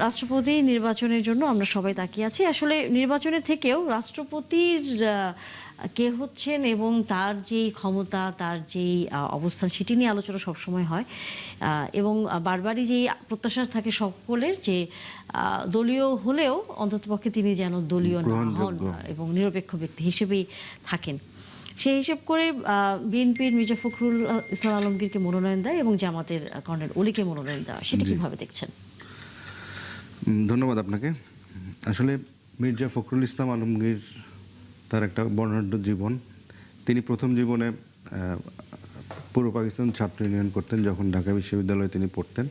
রাষ্ট্রপতি নির্বাচনের জন্য আমরা সবাই তাকিয়ে আছি। আসলে নির্বাচনের থেকেও রাষ্ট্রপতির কে হচ্ছেন এবং তার যেই ক্ষমতা, তার যেই অবস্থান সেটি নিয়ে আলোচনা সবসময় হয়। এবং বারবারই যেই প্রত্যাশা থাকে সকলের যে দলীয় হলেও অন্ততপক্ষে তিনি যেন দলীয় না হন এবং নিরপেক্ষ ব্যক্তি হিসেবেই থাকেন। সেই হিসেব করে বিএনপির মির্জা ফখরুল ইসলাম আলমগীরকে মনোনয়ন দেয় এবং জামাতের কর্নেল অলিকে মনোনয়ন দেওয়া, সেটা কিভাবে দেখছেন? ধন্যবাদ আপনাকে। আসলে মির্জা ফখরুল ইসলাম আলমগীর তার একটা বর্ণাঢ্য জীবন। তিনি প্রথম জীবনে পূর্ব পাকিস্তান ছাত্র ইউনিয়ন করতেন। যখন ঢাকা বিশ্ববিদ্যালয়ে তিনি পড়তেন,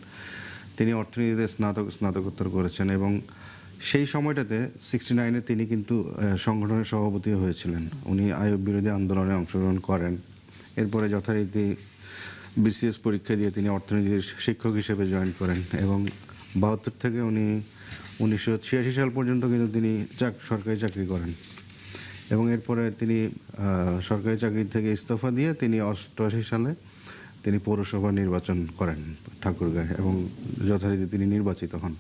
তিনি অর্থনীতিতে স্নাতকোত্তর করেছেন এবং সেই সময়টাতে 69-এ তিনি কিন্তু সংগঠনের সভাপতি হয়েছিলেন। উনি আইয়ুব বিরোধী আন্দোলনে অংশগ্রহণ করেন। এরপরে যথারীতি বিসিএস পরীক্ষা দিয়ে তিনি অর্থনীতির শিক্ষক হিসেবে জয়েন করেন এবং 72 থেকে উনি 1986 সাল পর্যন্ত কিন্তু তিনি সরকারি চাকরি করেন এবং এরপরে তিনি সরকারি চাকরি থেকে ইস্তফা দিয়ে তিনি 88 সালে তিনি পৌরসভা নির্বাচন করেন ঠাকুরগাঁয় এবং যথারীতি তিনি নির্বাচিত হন।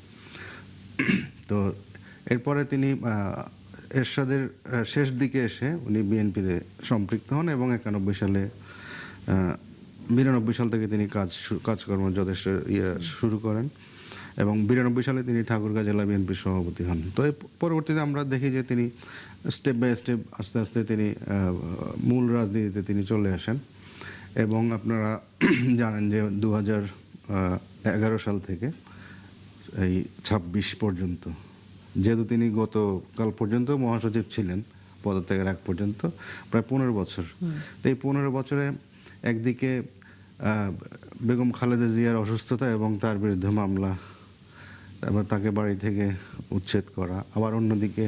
তো এরপরে তিনি এরশাদের শেষ দিকে এসে উনি বিএনপিতে সম্পৃক্ত হন এবং 91 সালে 92 সাল থেকে তিনি কাজকর্ম যথেষ্ট শুরু করেন এবং 92 সালে তিনি ঠাকুরগাঁ জেলা বিএনপির সভাপতি হন। তো পরবর্তীতে আমরা দেখি যে তিনি স্টেপ বাই স্টেপ আস্তে আস্তে তিনি মূল রাজনীতিতে তিনি চলে আসেন এবং আপনারা জানেন যে 2011 সাল থেকে এই 26 পর্যন্ত, যেহেতু তিনি গতকাল পর্যন্ত মহাসচিব ছিলেন পদত্যাগের আগ পর্যন্ত, প্রায় 15 বছর। তো এই 15 বছরে একদিকে বেগম খালেদা জিয়ার অসুস্থতা এবং তার বিরুদ্ধে মামলা, তারপর তাকে বাড়ি থেকে উচ্ছেদ করা, আবার অন্যদিকে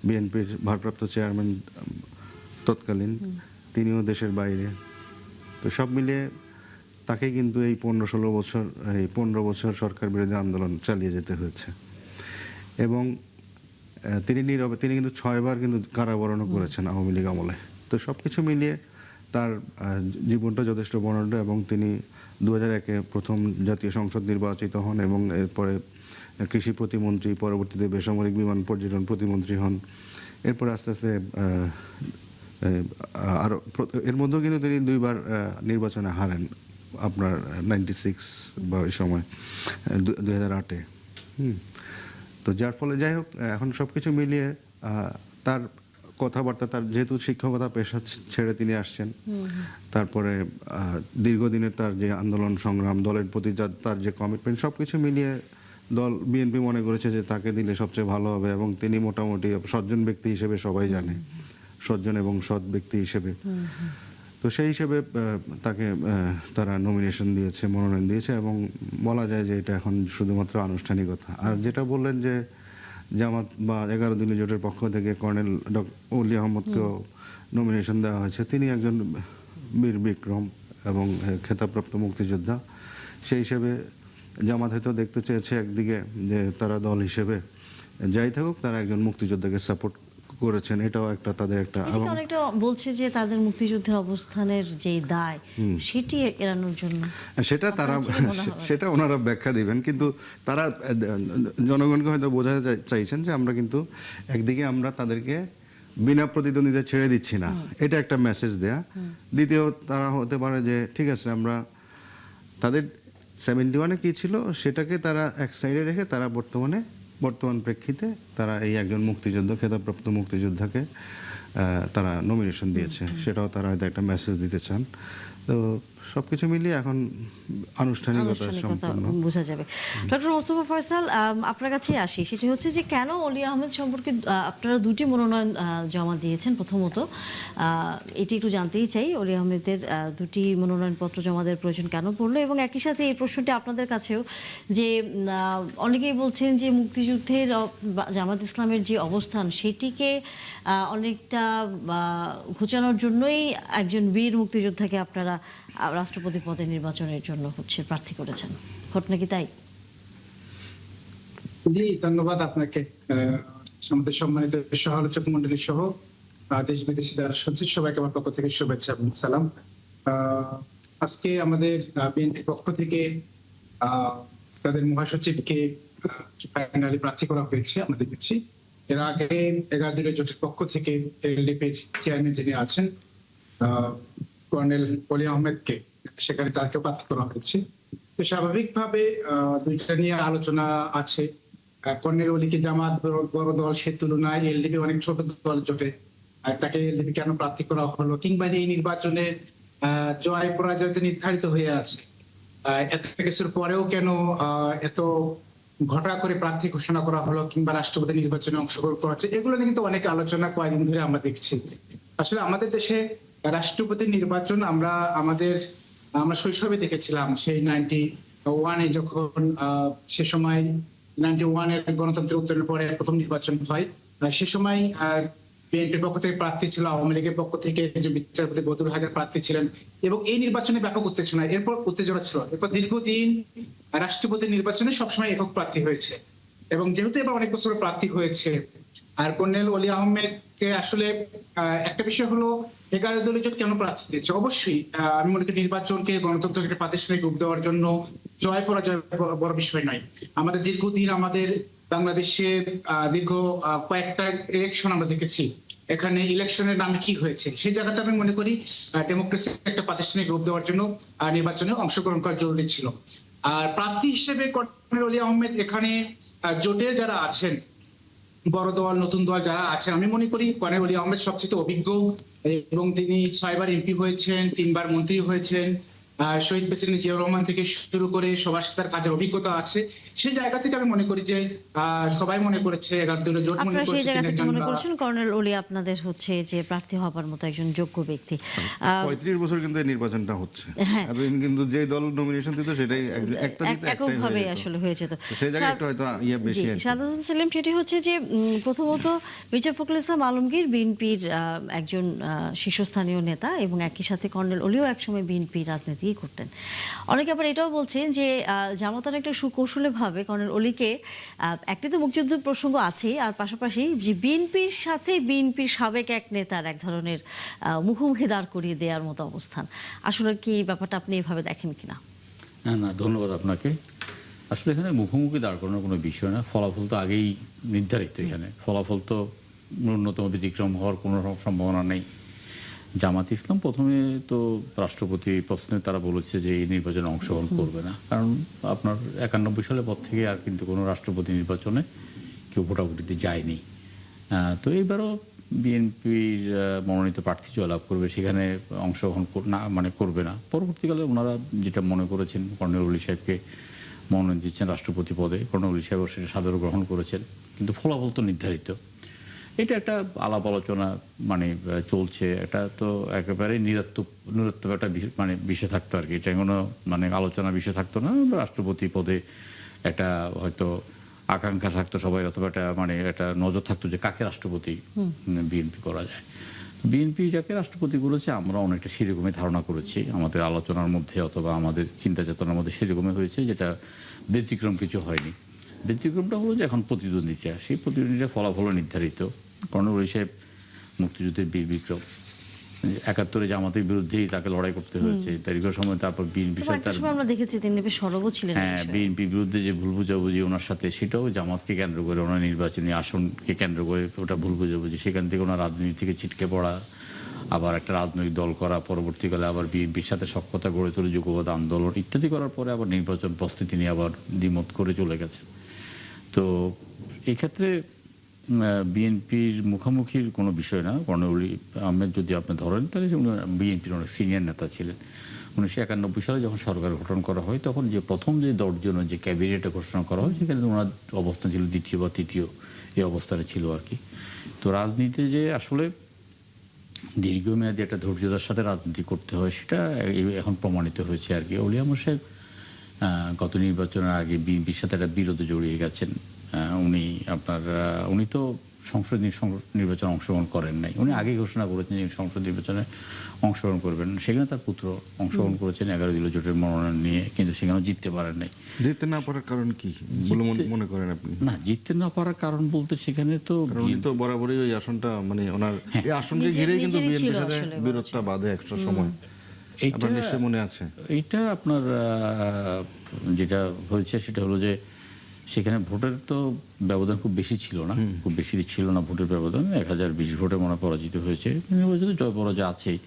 বিএনপির ভারপ্রাপ্ত চেয়ারম্যান তৎকালীন তিনিও দেশের বাইরে। তো সব মিলিয়ে তাকে কিন্তু এই 15 বছর সরকার বিরোধী আন্দোলন চালিয়ে যেতে হয়েছে এবং তিনি কিন্তু 6 বার কিন্তু কারাবরণও করেছেন আওয়ামী লীগ আমলে। তো সব কিছু মিলিয়ে তার জীবনটা যথেষ্ট বর্ণাঢ্য এবং তিনি 2001-এ প্রথম জাতীয় সংসদ নির্বাচিত হন এবং এরপরে কৃষি প্রতিমন্ত্রী, পরবর্তীতে বেসামরিক বিমান পর্যটন প্রতিমন্ত্রী হন। এরপর আস্তে আস্তে আরও এর মধ্যেও কিন্তু তিনি 2 বার নির্বাচনে হারেন, আপনার 96 বা ওই সময় 2008-এ। তো যার ফলে যাই হোক, এখন সব কিছু মিলিয়ে তার কথাবার্তা, তার যেহেতু শিক্ষকতা পেশা ছেড়ে তিনি আসছেন, তারপরে দীর্ঘদিনের তার যে আন্দোলন সংগ্রাম, দলের প্রতি তার যে কমিটমেন্ট, সব কিছু মিলিয়ে বিএনপি মনে করেছে যে তাকে দিলে সবচেয়ে ভালো হবে এবং তিনি মোটামুটি সজ্জন ব্যক্তি হিসেবে সবাই জানে, সজ্জন এবং সৎ ব্যক্তি হিসেবে। তো সেই হিসেবে তাকে তারা নমিনেশন দিয়েছে, মনোনয়ন দিয়েছে এবং বলা যায় যে এটা এখন শুধুমাত্র আনুষ্ঠানিকতা। আর যেটা বললেন যে জামাত বা 11 দলীয় জোটের পক্ষ থেকে কর্নেল অলি আহমদকেও নমিনেশন দেওয়া হয়েছে। তিনি একজন বীর বিক্রম এবং খেতাবপ্রাপ্ত মুক্তিযোদ্ধা। সেই হিসেবে জামাত হয়তো দেখতে চেয়েছে একদিকে যে তারা দল হিসেবে যাই থাকুক তারা একজন মুক্তিযোদ্ধাকে সাপোর্ট করেছেন, এটাও একটা তাদের একটা অনেকটা বলছে যে তাদের মুক্তিযুদ্ধের অবস্থানের যে দায় সেটি এড়ানোর জন্য সেটা ওনারা ব্যাখ্যা দিবেন, কিন্তু তারা জনগণকে হয়তো বোঝাতে চাইছেন যে আমরা কিন্তু একদিকে আমরা তাদেরকে বিনা প্রতিদ্বন্দ্বিতা ছেড়ে দিচ্ছি না, এটা একটা মেসেজ দেয়া। দ্বিতীয়, তারা হতে পারে যে ঠিক আছে, আমরা তাদের 71-এ কি ছিল সেটাকে তারা এক সাইডে রেখে তারা বর্তমান প্রেক্ষিতে তারা এই একজন মুক্তিযোদ্ধা, খেতাবপ্রাপ্ত মুক্তিযোদ্ধাকে তারা নমিনেশন দিয়েছে, সেটাও তারা হয়তো একটা মেসেজ দিতে চান। তো সবকিছু মিলিয়ে এখন আনুষ্ঠানিকতা সম্পন্ন বোঝা যাবে। ডক্টর মোস্তফা ফয়সাল, আপনার কাছে আসি, সেটি হচ্ছে যে কেন অলি আহমেদ সম্পর্কে আপনারা 2টি মনোনয়ন জমা দিয়েছেন? প্রথমত এটি একটু জানতেই চাই, অলি আহমেদের 2টি মনোনয়নপত্র জমা দেওয়ার প্রয়োজন কেন পড়লো? এবং একই সাথে এই প্রশ্নটি আপনাদের কাছেও, যে অনেকেই বলছেন যে মুক্তিযুদ্ধের জামাত ইসলামের যে অবস্থান সেটিকে অনেকটা ঘোচানোর জন্যই একজন বীর মুক্তিযোদ্ধাকে আপনারা রাষ্ট্রপতি পদে নির্বাচনের জন্য প্রার্থী করেছেন। ঘটনা কি তাই? জি, ধন্যবাদ আপনাকে। আমাদের সম্মানিত সহ-আলোচক মন্ডলী সহ দেশ বিদেশে যারা শুনছেন সবাইকে আমার পক্ষ থেকে শুভেচ্ছা এবং সালাম। আজকে আমাদের বিএনপি পক্ষ থেকে তাদের মহাসচিবকে ফাইনালি প্রার্থী করা হয়েছে আমরা দেখেছি। এর আগে 11 দলীয় জোটের পক্ষ থেকে এলডিপির চেয়ারম্যান যিনি আছেন কর্নেল অলি আহমেদকে সেখানে তাকে প্রার্থী করা হয়েছে। তো স্বাভাবিকভাবে দুইটা নিয়ে আলোচনা আছে। কর্নেল অলিকে জামাত বড় দল, সে তুলনায় এলডিপি অনেক ছোট দল জোটে, আর তাকে এলডিপি কেন প্রার্থী করা হলো, কিংবা এই নির্বাচনে জয় পরাজয় তো নির্ধারিত হয়ে আছে, এত কিছুর পরেও কেন এত ঘটা করে প্রার্থী ঘোষণা করা হলো, কিংবা রাষ্ট্রপতি নির্বাচনে অংশগ্রহণ করা হচ্ছে, এগুলো নিয়ে কিন্তু অনেক আলোচনা কয়েকদিন ধরে আমরা দেখছি। আসলে আমাদের দেশে রাষ্ট্রপতি নির্বাচন আমরা শৈশবে দেখেছিলাম, সেই 91-এ যখন সে সময় 91-এর গণতন্ত্রের উত্তরণের পরে প্রথম নির্বাচন হয়। সে সময় বিএনপির পক্ষ থেকে প্রার্থী ছিল, আওয়ামী লীগের পক্ষ থেকে বিচারপতি বদরুল হায়দার প্রার্থী ছিলেন, এবং এই নির্বাচনে ব্যাপক উত্তেজনা ছিল। এরপর দীর্ঘদিন রাষ্ট্রপতি নির্বাচনে সবসময় একক প্রার্থী হয়েছে, এবং যেহেতু এবার অনেক বছর প্রার্থী হয়েছে, আর কর্নেল অলি আহমেদকে আসলে একটা বিষয় হলো 11 দলীয় জোট কেন প্রার্থী দিচ্ছে। অবশ্যই আমি মনে করি নির্বাচনকে গণতন্ত্রকে প্রাতিষ্ঠানিক রূপ দেওয়ার জন্য জয় পরাজয় বড় বিষয় নয়। আমাদের দীর্ঘদিন আমাদের বাংলাদেশে দীর্ঘ কয়েকটা ইলেকশন আমরা দেখেছি, এখানে ইলেকশনের নামে কি হয়েছে, সেই জায়গাতে আমি মনে করি ডেমোক্রেসি একটা প্রাতিষ্ঠানিক রূপ দেওয়ার জন্য নির্বাচনে অংশগ্রহণ করা জরুরি ছিল। আর প্রার্থী হিসেবে কর্নেল অলি আহমেদ এখানে জোটের যারা আছেন, বড় দল নতুন দল যারা আছেন, আমি মনে করি কর্নেল অলি আহমেদ সবচেয়ে অভিজ্ঞ, এবং তিনি 6 বার এমপি হয়েছেন, 3 বার মন্ত্রী হয়েছেন, শহীদ প্রেসিডেন্ট জিয়াউর রহমান থেকে শুরু করে সবার সাথে তার কাজের অভিজ্ঞতা আছে। সেই জায়গা থেকে আমি মনে করি যে সবাই মনে করেছে, 11 দলীয় জোট মনে করেছে, সেই জায়গা থেকে মনে করছেন কর্নেল অলি আপনাদের হচ্ছে যে প্রার্থী হবার মতো একজন যোগ্য ব্যক্তি। 35 বছর কিন্তু এই নির্বাচনটা হচ্ছে, এতদিন কিন্তু যে দল নমিনেশন দিত সেটাই একটা দিতে একটাই এককভাবে আসলে হয়ে যেত। সেই জায়গায় একটু হয়তো বেশি আর কি। সাদাত সেলিম, সেটি হচ্ছে যে প্রথমত মির্জা ফখরুল ইসলাম আলমগীর বিএনপির একজন শীর্ষস্থানীয় নেতা, এবং একই সাথে কর্নেল অলিও একসময় বিএনপি রাজনীতি করতেন। অনেকে আবার এটাও বলছেন যে জামাত একটা সুকৌশলে ভাবে কর্নেল অলিকে, একটি তো মুক্তিযুদ্ধের প্রসঙ্গ আছেই, আর পাশাপাশি যে বিএনপির সাথে বিএনপির সাবেক এক নেতার এক ধরনের মুখোমুখি দাঁড় করিয়ে দেওয়ার মতো অবস্থান। আসলে কি ব্যাপারটা আপনি এভাবে দেখেন কিনা? না, ধন্যবাদ আপনাকে। আসলে এখানে মুখোমুখি দাঁড় করানোর কোনো বিষয় না, ফলাফল তো আগেই নির্ধারিত। এখানে ফলাফল তো ন্যূনতম ব্যতিক্রম হওয়ার কোনো সম্ভাবনা নেই। জামাত ইসলাম প্রথমে তো রাষ্ট্রপতি প্রশ্নে তারা বলেছে যে এই নির্বাচনে অংশগ্রহণ করবে না, কারণ আপনার 91 সালের পর থেকে আর কিন্তু কোনো রাষ্ট্রপতি নির্বাচনে কেউ ভোটাভুটিতে যায়নি। তো এইবারও বিএনপির মনোনীত প্রার্থী জয়লাভ করবে, সেখানে অংশগ্রহণ করবে না। পরবর্তীকালে ওনারা যেটা মনে করেছেন, কর্নেল অলি সাহেবকে মনোনয়ন দিচ্ছেন রাষ্ট্রপতি পদে, কর্নেল অলি সাহেব সেটা সাদরে গ্রহণ করেছেন, কিন্তু ফলাফল তো নির্ধারিত। এটা একটা আলাপ আলোচনা চলছে, এটা তো একেবারে নিরত্ব একটা বিষয় থাকতো আর কি, এটা কোনো আলোচনার বিষয় থাকতো না। রাষ্ট্রপতি পদে একটা হয়তো আকাঙ্ক্ষা থাকতো সবাই, অথবা একটা নজর থাকতো যে কাকে রাষ্ট্রপতি বিএনপি করা যায়। বিএনপি যাকে রাষ্ট্রপতি করেছে আমরা অনেকটা সেরকমই ধারণা করেছি আমাদের আলোচনার মধ্যে, অথবা আমাদের চিন্তা চেতনার মধ্যে সেরকমই হয়েছে, যেটা ব্যতিক্রম কিছু হয়নি। ব্যতিক্রমটা হলো যে এখন প্রতিদ্বন্দ্বিতা, সেই প্রতিদ্বন্দ্বিতার ফলাফল নির্ধারিত। কর্নেল অলি সাহেব মুক্তিযুদ্ধের বীর বিক্রম, 71-এ জামাতের বিরুদ্ধেই তাকে লড়াই করতে হয়েছে দীর্ঘ সময়। তারপর বিএনপির সাথে আমরা দেখেছি তিনি বেশ সরব ছিলেন। হ্যাঁ, বিএনপির বিরুদ্ধে যে ভুল বুঝাবুঝি ওনার সাথে, সেটাও জামাতকে কেন্দ্র করে, ওনার নির্বাচনী আসনকে কেন্দ্র করে ওটা ভুল বুঝাবুঝি, সেখান থেকে ওনার রাজনীতি থেকে ছিটকে পড়া, আবার একটা রাজনৈতিক দল করা, পরবর্তীকালে আবার বিএনপির সাথে সখ্যতা গড়ে তুলে যুগপৎ আন্দোলন ইত্যাদি করার পরে আবার নির্বাচন প্রস্তুতি নিয়ে আবার দ্বিমত করে চলে গেছে। তো এই ক্ষেত্রে বিএনপির মুখোমুখির কোনো বিষয় না। কর্নেল অলি আহমেদ যদি আপনি ধরেন, তাহলে উনি বিএনপির অনেক সিনিয়র নেতা ছিলেন। 1991 সালে যখন সরকার গঠন করা হয়, তখন যে প্রথম যে 10 জনের যে ক্যাবিনেটে ঘোষণা করা হয়, সেখানে ওনার অবস্থান ছিল দ্বিতীয় বা তৃতীয় এই অবস্থানে ছিল আর কি। তো রাজনীতিতে যে আসলে দীর্ঘমেয়াদী একটা ধৈর্যতার সাথে রাজনীতি করতে হয়, সেটা এখন প্রমাণিত হয়েছে আর কি। অলি আহমেদ সাহেব গত নির্বাচনের আগে বিএনপির সাথে একটা বিরোধে জড়িয়ে গেছেন। উনি তো সংসদ নির্বাচনে অংশগ্রহণ করেন নাই, উনি আগেই ঘোষণা করেছেন যে সংসদ নির্বাচনে অংশগ্রহণ করবেন। সেখানে তার পুত্র অংশগ্রহণ করেছেন 11 দলীয় জোটের মনোনয়ন নিয়ে, কিন্তু সেখানেও জিততে পারেন নাই। জিততে না পারার কারণ কি বলে মনে করেন আপনি? না, জিততে না পারার কারণ বলতে সেখানে তো উনি তো বরাবরই ওই আসনটা ওনার এই আসনকে ঘিরেই কিন্তু বিএনপির সাথে বিরোধটা বাধে একটা সময়, আপনার নিশ্চয় মনে আছে। এইটা আপনার যেটা হয়েছে সেটা হলো যে সেখানে ভোটের তো ব্যবধান খুব বেশি ছিল না, খুব বেশি ছিল না ভোটের ব্যবধান, 1020 ভোটে মনে হয় পরাজিত হয়েছে। নির্বাচনে জয় পরাজয় আছেই,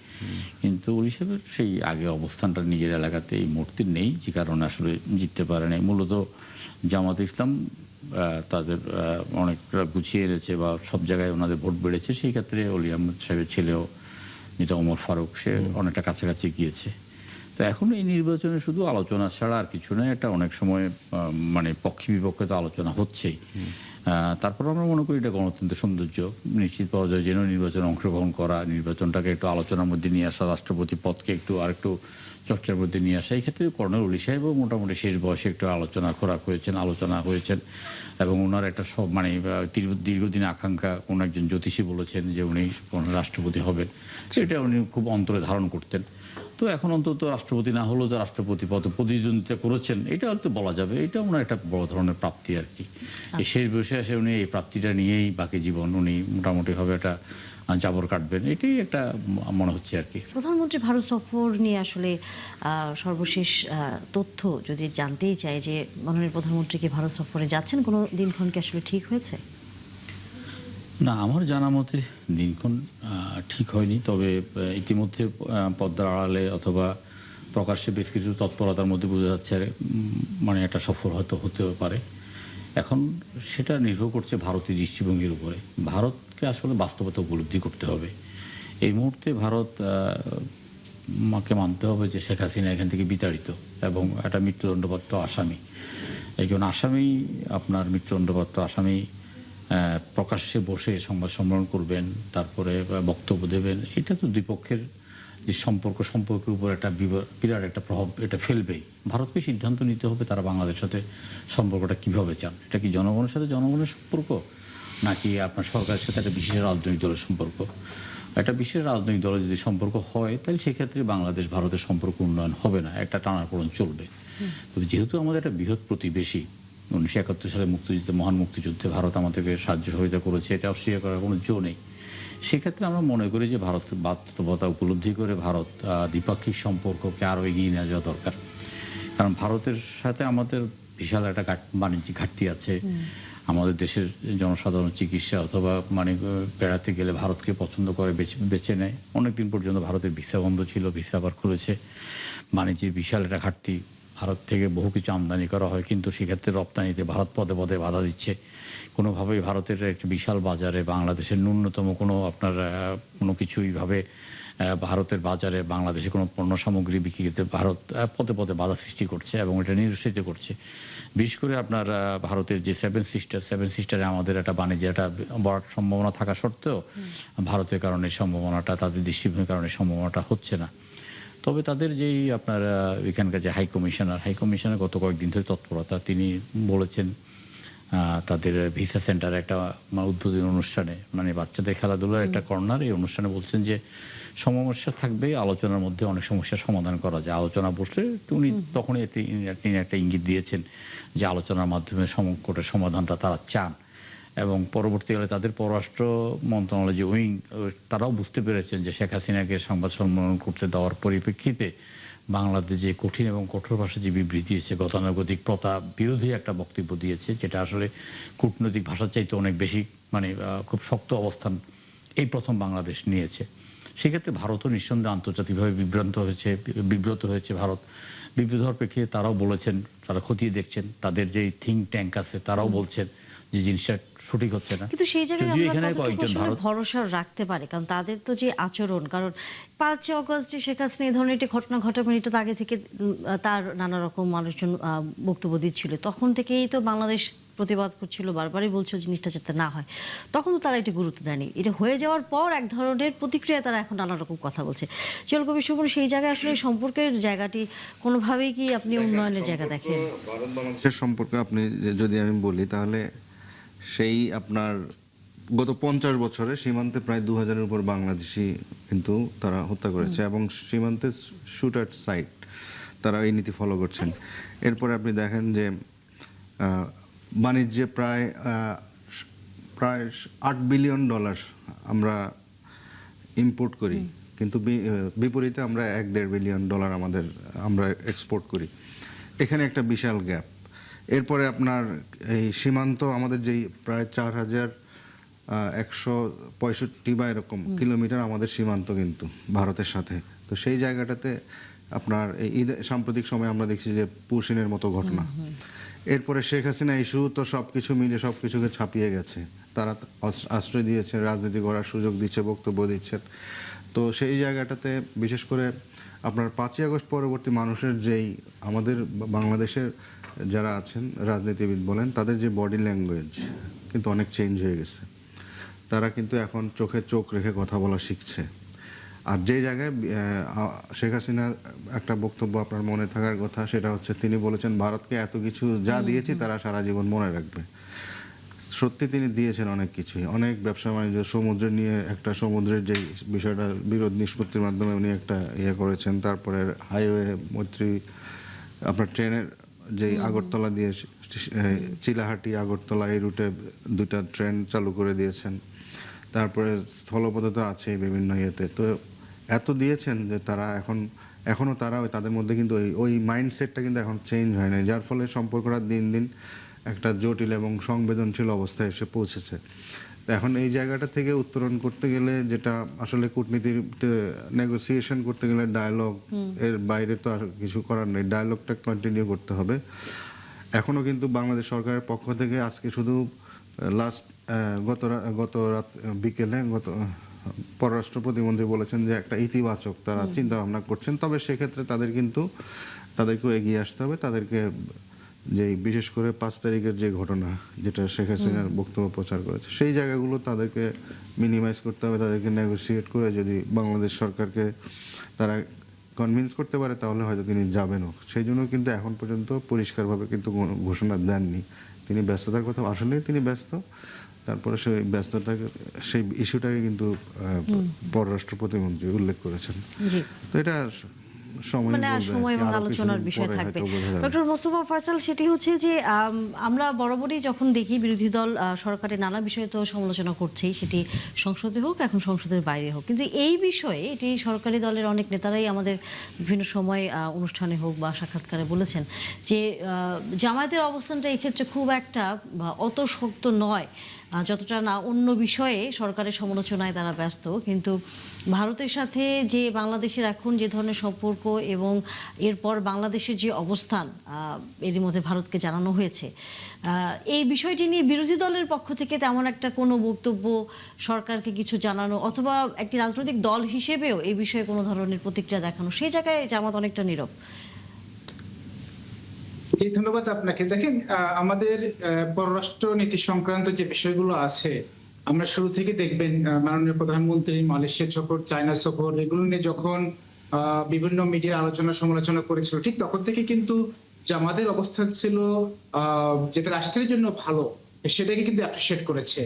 কিন্তু অলি সাহেবের সেই আগের অবস্থানটা নিজের এলাকাতে এই মুহূর্তে নেই, যে কারণে আসলে জিততে পারে নাই। মূলত জামাত ইসলাম তাদের অনেকটা গুছিয়ে এনেছে বা সব জায়গায় ওনাদের ভোট বেড়েছে, সেই ক্ষেত্রে অলি আহমেদ সাহেবের ছেলেও যেটা ওমর ফারুক, সে অনেকটা কাছাকাছি গিয়েছে। তো এখন এই নির্বাচনে শুধু আলোচনা ছাড়া আর কিছু নয়, এটা অনেক সময় মানে পক্ষে বিপক্ষে তো আলোচনা হচ্ছেই। তারপর আমরা মনে করি এটা গণতন্ত্রের সৌন্দর্য, নিশ্চিত পাওয়া যায় যেন নির্বাচনে অংশগ্রহণ করা, নির্বাচনটাকে একটু আলোচনার মধ্যে নিয়ে আসা, রাষ্ট্রপতি পদকে একটু আরেকটু চর্চার মধ্যে নিয়ে আসা। এই ক্ষেত্রে কর্নেল অলি সাহেবও মোটামুটি শেষ বয়সে একটু আলোচনা খোরাক হয়েছেন, আলোচনা হয়েছেন, এবং ওনার একটা সব মানে দীর্ঘদিন আকাঙ্ক্ষা, কোন একজন জ্যোতিষী বলেছেন যে উনি কোন রাষ্ট্রপতি হবেন, সেটা উনি খুব অন্তরে ধারণ করতেন। তো এখন অন্তত রাষ্ট্রপতি না হলেও তো রাষ্ট্রপতি পদে প্রতিদ্বন্দ্বিতা করেছেন, এটা হয়তো বলা যাবে এটা ওনার একটা বড় ধরনের প্রাপ্তি আর কি। এই শেষ বয়সে আসে উনি এই প্রাপ্তিটা নিয়েই বাকি জীবন উনি মোটামুটিভাবে একটা জাবর কাটবেন, এটাই একটা মনে হচ্ছে আর কি। প্রধানমন্ত্রী ভারত সফর নিয়ে আসলে সর্বশেষ তথ্য যদি জানতেই চাই যে মাননীয় প্রধানমন্ত্রী কি ভারত সফরে যাচ্ছেন, কোনো দিনক্ষণ কি আসলে ঠিক হয়েছে? না, আমার জানা মতে দিনক্ষণ ঠিক হয়নি, তবে ইতিমধ্যে পদ্মার আড়ালে অথবা প্রকাশ্যে বেশ কিছু তৎপরতার মধ্যে বোঝা যাচ্ছে মানে একটা সফর হয়তো হতেও পারে। এখন সেটা নির্ভর করছে ভারতীয় দৃষ্টিভঙ্গির উপরে। ভারতকে আসলে বাস্তবতা উপলব্ধি করতে হবে। এই মুহূর্তে ভারত মাকে মানতে হবে যে শেখ হাসিনা এখান থেকে বিতাড়িত এবং একটা মৃত্যুদণ্ডপ্রাপ্ত আসামি। একজন আসামি, আপনার মৃত্যুদণ্ডপ্রাপ্ত আসামি প্রকাশ্যে বসে সংবাদ সম্মেলন করবেন, তারপরে বক্তব্য দেবেন, এটা তো দুই পক্ষের যে সম্পর্কের উপর একটা বিরাট একটা প্রভাব এটা ফেলবেই। ভারতকে সিদ্ধান্ত নিতে হবে তারা বাংলাদেশের সাথে সম্পর্কটা কিভাবে চান। এটা কি জনগণের সাথে জনগণের সম্পর্ক, নাকি আপনার সরকারের সাথে একটা বিশেষ রাজনৈতিক দলের সম্পর্ক? একটা বিশেষ রাজনৈতিক দলের যদি সম্পর্ক হয় তাহলে সেক্ষেত্রে বাংলাদেশ ভারতের সম্পর্ক উন্নয়ন হবে না, একটা টানাপোড়েন চলবে। তবে যেহেতু আমাদের একটা বৃহৎ প্রতিবেশী, 1971 সালে মুক্তিযুদ্ধে, মহান মুক্তিযুদ্ধে ভারত আমাদেরকে সাহায্য সহযোগিতা করেছে, এটা অস্বীকার করার কোনো জো নেই। সেক্ষেত্রে আমরা মনে করি যে ভারতের বাস্তবতা উপলব্ধি করে ভারত দ্বিপাক্ষিক সম্পর্ককে আরও এগিয়ে নিয়ে যাওয়া দরকার। কারণ ভারতের সাথে আমাদের বিশাল একটা বাণিজ্যিক ঘাটতি আছে। আমাদের দেশের জনসাধারণ চিকিৎসা অথবা মানে বেড়াতে গেলে ভারতকে পছন্দ করে, বেছে নেয়। অনেকদিন পর্যন্ত ভারতের ভিসা বন্ধ ছিল, ভিসা আবার খুলেছে। বাণিজ্যের বিশাল একটা ঘাটতি, ভারত থেকে বহু কিছু আমদানি করা হয়, কিন্তু সেক্ষেত্রে রপ্তানিতে ভারত পদে পদে বাধা দিচ্ছে। কোনোভাবেই ভারতের একটা বিশাল বাজারে বাংলাদেশের ন্যূনতম কোনো কিছুইভাবে ভারতের বাজারে বাংলাদেশে কোনো পণ্য সামগ্রী বিক্রি করতে ভারত পদে পদে বাধা সৃষ্টি করছে এবং এটা নিরুৎসাহিত করছে। বিশেষ করে আপনার ভারতের যে সেভেন সিস্টারে আমাদের একটা বাণিজ্যের একটা বড় সম্ভাবনা থাকা সত্ত্বেও ভারতের কারণে সম্ভাবনাটা, তাদের দৃষ্টিভঙ্গির কারণে সম্ভাবনাটা হচ্ছে না। তবে তাদের যেই আপনার এখানকার যে হাই কমিশনার গত কয়েকদিন ধরে তৎপরতা, তিনি বলেছেন তাদের ভিসা সেন্টারে একটা উদ্বোধনী অনুষ্ঠানে, মানে বাচ্চাদের খেলাধুলার একটা কর্নার, এই অনুষ্ঠানে বলছেন যে সমস্যা থাকবে, আলোচনার মধ্যে অনেক সমস্যার সমাধান করা যায়। আলোচনা বসলে উনি তখনই তিনি একটা ইঙ্গিত দিয়েছেন যে আলোচনার মাধ্যমে সংকটের সমাধানটা তারা চান। এবং পরবর্তীকালে তাদের পররাষ্ট্র মন্ত্রণালয় যে উইং, তারাও বুঝতে পেরেছেন যে শেখ হাসিনাকে সংবাদ সম্মেলন করতে দেওয়ার পরিপ্রেক্ষিতে বাংলাদেশ যে কঠিন এবং কঠোর ভাষায় যে বিবৃতি দিয়েছে, গতানুগতিক প্রথা বিরোধী একটা বক্তব্য দিয়েছে, যেটা আসলে কূটনৈতিক ভাষার চাইতে অনেক বেশি মানে খুব শক্ত অবস্থান এই প্রথম বাংলাদেশ নিয়েছে। সেক্ষেত্রে ভারতও নিঃসন্দেহে আন্তর্জাতিকভাবে বিব্রত হয়েছে। ভারত বিব্রত হওয়ার প্রেক্ষিতে তারাও বলেছেন, তারা খতিয়ে দেখছেন, তাদের যে থিঙ্ক ট্যাঙ্ক আছে তারাও বলছেন যে জিনিসটা সঠিক হচ্ছে না। কিন্তু সেই জায়গায় যদিও এখানে আমরা কয়েকজন কতটুকু ভরসা রাখতে পারি, কারণ তাদের তো যে আচরণ, কারণ 5 আগস্ট যে শেখ হাসিনা এই ধরনের একটি ঘটনা ঘটাবেন এটা তো আগে থেকে তার নানা রকম মানুষজন বক্তব্য দিচ্ছিল, তখন থেকেই তো বাংলাদেশ প্রতিবাদ করছিল, বারবারই বলছিল জিনিসটা যাতে না হয়। তখন তো তারা এটা গুরুত্ব দেয়নি, এটা হয়ে যাওয়ার পর এক ধরনের প্রতিক্রিয়া তারা এখন নানা রকম কথা বলছে। চল কবি সুমন, সেই জায়গায় আসলে সম্পর্কের জায়গাটি কোনোভাবেই কি আপনি উন্নয়নের জায়গা দেখেন? ভারত বাংলাদেশের সম্পর্কে আপনি যদি আমি বলি তাহলে সেই আপনার গত 50 বছরে সীমান্তে প্রায় 2000-এর উপর বাংলাদেশি কিন্তু তারা হত্যা করেছে এবং সীমান্তে শুট অ্যাট সাইট তারা এই নীতি ফলো করছেন। এরপরে আপনি দেখেন যে বাণিজ্যে প্রায় $8 বিলিয়ন আমরা ইম্পোর্ট করি, কিন্তু বিপরীতে আমরা $1-1.5 বিলিয়ন আমরা এক্সপোর্ট করি। এখানে একটা বিশাল গ্যাপ। এরপরে আপনার এই সীমান্ত আমাদের যেই প্রায় 4165 বা এরকম কিলোমিটার আমাদের সীমান্ত কিন্তু ভারতের সাথে। তো সেই জায়গাটাতে আপনার এই ঈদ সাম্প্রতিক সময় আমরা দেখছি যে পুশিনের মতো ঘটনা। এরপরে শেখ হাসিনা ইস্যু তো সবকিছু মিলে সবকিছুকে ছাপিয়ে গেছে। তারা আশ্রয় দিয়েছে, রাজনীতি করার সুযোগ দিচ্ছে, বক্তব্য দিচ্ছেন। তো সেই জায়গাটাতে বিশেষ করে আপনার 5ই আগস্ট পরবর্তী মানুষের যেই আমাদের বাংলাদেশের যারা আছেন রাজনীতিবিদ বলেন, তাদের যে বডি ল্যাঙ্গুয়েজ কিন্তু অনেক চেঞ্জ হয়ে গেছে। তারা কিন্তু এখন চোখে চোখ রেখে কথা বলা শিখছে। আর যে জায়গায় শেখ হাসিনার একটা বক্তব্য আপনার মনে থাকার কথা, সেটা হচ্ছে তিনি বলেছেন ভারতকে এত কিছু যা দিয়েছি তারা সারা জীবন মনে রাখবে। সত্যি তিনি দিয়েছেন অনেক কিছুই, অনেক ব্যবসা বাণিজ্য, সমুদ্র নিয়ে একটা সমুদ্রের যে বিষয়টা বিরোধ নিষ্পত্তির মাধ্যমে উনি একটা ইয়ে করেছেন। তারপরে হাইওয়ে মৈত্রী আপনার ট্রেনের যেই আগরতলা দিয়ে চিলাহাটি আগরতলা এই রুটে 2টা ট্রেন চালু করে দিয়েছেন। তারপরে স্থলপথে তো আছে বিভিন্ন ইয়েতে। তো এত দিয়েছেন যে তারা এখনো তারা তাদের মধ্যে কিন্তু ওই মাইন্ডসেটটা কিন্তু এখন চেঞ্জ হয় না, যার ফলে সম্পর্কটা দিন দিন একটা জটিল এবং সংবেদনশীল অবস্থায় এসে পৌঁছেছে। তো এখন এই জায়গাটা থেকে উত্তরণ করতে গেলে, যেটা আসলে কূটনীতির নেগোসিয়েশন করতে গেলে ডায়ালগ এর বাইরে তো আর কিছু করার নেই, ডায়ালগটা কন্টিনিউ করতে হবে। এখনো কিন্তু বাংলাদেশ সরকারের পক্ষ থেকে আজকে শুধু লাস্ট গত রাত বিকেলে পররাষ্ট্র প্রতিমন্ত্রী বলেছেন যে একটা ইতিবাচক তারা চিন্তা ভাবনা করছেন। তবে সেক্ষেত্রে তাদেরকেও এগিয়ে আসতে হবে। তাদেরকে যে বিশেষ করে 5 তারিখের যে ঘটনা, যেটা শেখ হাসিনার বক্তব্য প্রচার করেছে, সেই জায়গাগুলো তাদেরকে মিনিমাইজ করতে হবে। তাদেরকে নেগোসিয়েট করে যদি বাংলাদেশ সরকারকে তারা কনভিন্স করতে পারে, তাহলে হয়তো তিনি যাবেনও। সেই জন্য কিন্তু এখন পর্যন্ত পরিষ্কারভাবে কিন্তু কোনো ঘোষণা দেননি। তিনি ব্যস্ততার কথা, আসলেই তিনি ব্যস্ত। তারপরে সেই ইস্যুটাকে কিন্তু পররাষ্ট্র প্রতিমন্ত্রী উল্লেখ করেছেন। তো এটা সময় এবং আলোচনার বিষয় থাকবে। ডক্টর মোস্তফা ফয়সাল, সেটি হচ্ছে যে আমরা বরাবরই যখন দেখি বিরোধী দল সরকারের নানা বিষয়ে তো সমালোচনা করছেই, সেটি সংসদে হোক এখন সংসদের বাইরে হোক, কিন্তু এই বিষয়ে এটি সরকারি দলের অনেক নেতারাই আমাদের বিভিন্ন সময় অনুষ্ঠানে হোক বা সাক্ষাৎকারে বলেছেন যে জামায়াতের অবস্থানটা এক্ষেত্রে খুব একটা অত শক্ত নয়, যতটা না অন্য বিষয়ে সরকারের সমালোচনায় তারা ব্যস্ত। কিন্তু ভারতের সাথে যে বাংলাদেশের এখন যে ধরনের সম্পর্ক এবং এরপর বাংলাদেশের যে অবস্থান এরই মধ্যে ভারতকে জানানো হয়েছে, এই বিষয়টি নিয়ে বিরোধী দলের পক্ষ থেকে তেমন একটা কোনো বক্তব্য, সরকারকে কিছু জানানো অথবা একটি রাজনৈতিক দল হিসেবেও এই বিষয়ে কোনো ধরনের প্রতিক্রিয়া দেখানো, সেই জায়গায় জামাত অনেকটা নীরব। ধন্যবাদ আপনাকে। দেখেন, আমাদের পররাষ্ট্র নীতি সংক্রান্ত যে বিষয়গুলো আছে, আমরা শুরু থেকে দেখবেন মাননীয় প্রধানমন্ত্রী মালয়েশিয়া সফর, চায়না সফর, এগুলো নিয়ে যখন বিভিন্ন মিডিয়া আলোচনা সমালোচনা করেছিল, ঠিক তখন থেকে কিন্তু জামাতের অবস্থান ছিল যেটা রাষ্ট্রের জন্য ভালো সেটাকে কিন্তু অ্যাপ্রিসিয়েট করেছে,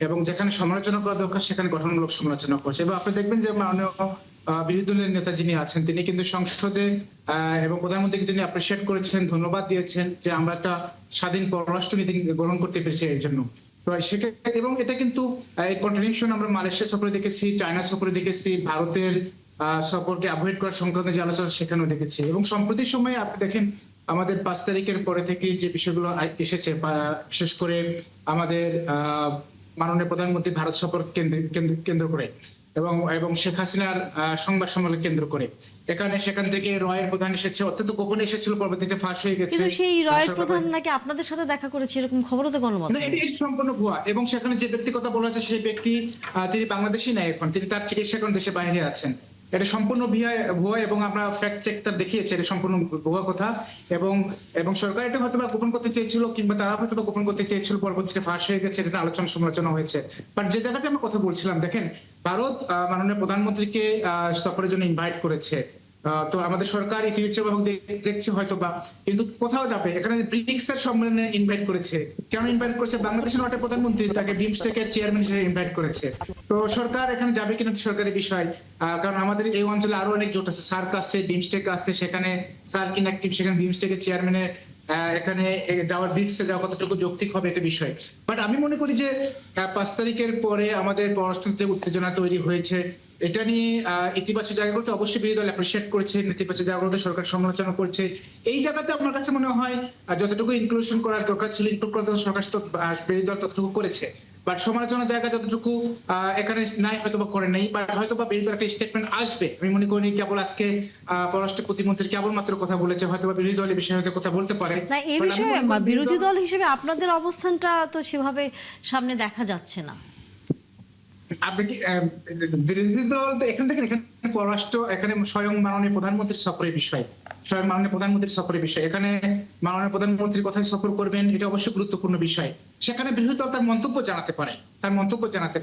এবং যেখানে সমালোচনা করা দরকার সেখানে গঠনমূলক সমালোচনা করছে। এবং আপনি দেখবেন যে মাননীয় বিরোধী দলের নেতা যিনি আছেন, তিনি কিন্তু সংসদে এবং প্রধানমন্ত্রীকে তিনি অ্যাপ্রিসিয়েট করেছেন, ধন্যবাদ দিয়েছেন যে আমরা একটা স্বাধীন পররাষ্ট্র নীতি গ্রহণ করতে পেরেছি এর জন্য। এবং এটা কিন্তু কন্টিনিউশন আমরা মালয়েশিয়া সফরে দেখেছি, চায়না সফরে দেখেছি, ভারতের সফরকে অ্যাভয়েড করার সংক্রান্ত যে আলোচনা সেখানেও দেখেছি। এবং সম্প্রতি সময়ে আপনি দেখেন আমাদের 5 তারিখের পরে থেকে যে বিষয়গুলো এসেছে, বিশেষ করে আমাদের মাননীয় প্রধানমন্ত্রী ভারত সফর কেন্দ্র করে এবং শেখ হাসিনার সংবাদ সম্মেলন কেন্দ্র করে, সেখান থেকে রয়ের প্রধান এসেছে, অত্যন্ত গোপনে এসেছিল, পরবর্তীতে ফাঁস হয়ে গেছে। কিন্তু সেই রয়ের প্রধান নাকি আপনাদের সাথে দেখা করেছে, এরকম খবরও তো গণমাধ্যমে। এটা সম্পূর্ণ ভুয়া। এবং সেখানে যে ব্যক্তি কথা বলা হচ্ছে সেই ব্যক্তি তিনি বাংলাদেশী নাই, এখন তিনি তার চিকিৎসা এখন দেশে বাইরে আছেন। এটা সম্পূর্ণ ভুয়া এবং আমরা ফ্যাক্ট চেক তার দেখিয়েছি, এটা সম্পূর্ণ ভুয়া কথা। এবং সরকার এটা হয়তো বা গোপন করতে চেয়েছিল, কিংবা তারা হয়তো বা গোপন করতে চেয়েছিল, পরবর্তীতে ফাঁস হয়ে গেছে, এটা আলোচনা সমালোচনা হয়েছে। বাট যে জায়গাটা আমরা কথা বলছিলাম, দেখেন ভারত মাননীয় প্রধানমন্ত্রীকে সফরের জন্য ইনভাইট করেছে। তো আমাদের সরকার ইতিবাচক দেখছে হয়তো বা, কিন্তু কোথাও যাবে, এখানে ব্রিক্স এর সম্মেলনে ইনভাইট করেছে। কেন ইনভাইট করেছে? বাংলাদেশের একটা প্রধানমন্ত্রী, তাকে বিমস্টেকের চেয়ারম্যান হিসেবে ইনভাইট করেছে। তো সরকার এখানে যাবে কিনা সরকারি বিষয়, কারণ আমাদের এই অঞ্চলে আরো অনেক জোট আছে, সার্ক আছে, বিমস্টেক আছে, সেখানে সার্ক ইনঅ্যাক্টিভ, সেখানে বিমস্টেকের চেয়ারম্যানের এখানে যাওয়ার, ব্রিক্সে যাওয়া কতটুকু যৌক্তিক হবে এটা বিষয়। বাট আমি মনে করি যে 5 তারিখের পরে আমাদের পররাষ্ট্র উত্তেজনা তৈরি হয়েছে, এটা নিয়ে ইতিবাচক জায়গাগুলোতে অবশ্যই বিরোধী দল অ্যাপ্রিসিয়েট করেছে, নেতিবাচক জায়গাগুলোতে সরকার সমালোচনা করছে। এই জায়গাতে আমার কাছে মনে হয় যতটুকু ইনক্লুশন করার দরকার ছিল, ইনক্লুড করার দরকার সরকার তো বিরোধী দল ততটুকু করেছে। বাট সমালোচনার জায়গা যতটুকু এখানে নাই হয়তো বা করে নেই, বাট হয়তো বা বিরোধী দল একটা স্টেটমেন্ট আসবে। আমি মনে করি কেবল আজকে পররাষ্ট্র প্রতিমন্ত্রী কেবলমাত্র কথা বলেছে, হয়তো বা বিরোধী দল এই বিষয়ে হয়তো কথা বলতে পারে। না, এই But আমি বিষয়ে মনে করি বিরোধী দল হিসেবে আপনাদের অবস্থানটা তো সেভাবে সামনে দেখা যাচ্ছে না। আপনি কি বিরোধী দল তো এখান থেকে এখানে পররাষ্ট্র, এখানে স্বয়ং মাননীয় প্রধানমন্ত্রীর সফরের বিষয়, স্বয়ং মাননীয় প্রধানমন্ত্রীর সফরের বিষয়, এখানে মাননীয় প্রধানমন্ত্রীর কথাই সফর করবেন, এটা অবশ্যই গুরুত্বপূর্ণ বিষয়। সেখানে বিরোধী দল তার মন্তব্য জানাতে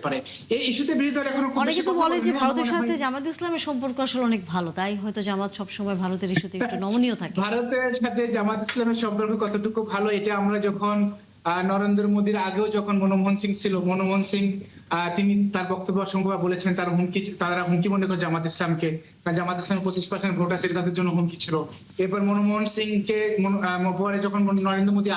পারে, এই ইস্যুতে বিরোধী দল এখনো খুব অনেকে বেশি তো কথা বলে যে বলেনি। আমার ভারতের মনে সাথে হয় জামাত ইসলামের সম্পর্ক আসলে অনেক ভালো, তাই হয়তো জামাত সবসময় ভারতের ইস্যুতে একটু নমনীয় থাকে। ভারতের সাথে জামাত ইসলামের সম্পর্ক কতটুকু ভালো, এটা আমরা যখন নরেন্দ্র মোদীর আগেও যখন মনমোহন সিং ছিল, মনমোহন সিং তিনি তার বক্তব্য অসংখ্যবার বলেছেন তারা হুমকি মনে করে জামাত ইসলামকে, কারণ জামাত ইসলামের 25% ভোট আছে, তাদের জন্য হুমকি ছিল। এরপর মনমোহন সিং কে পরে যখন নরেন্দ্র মোদী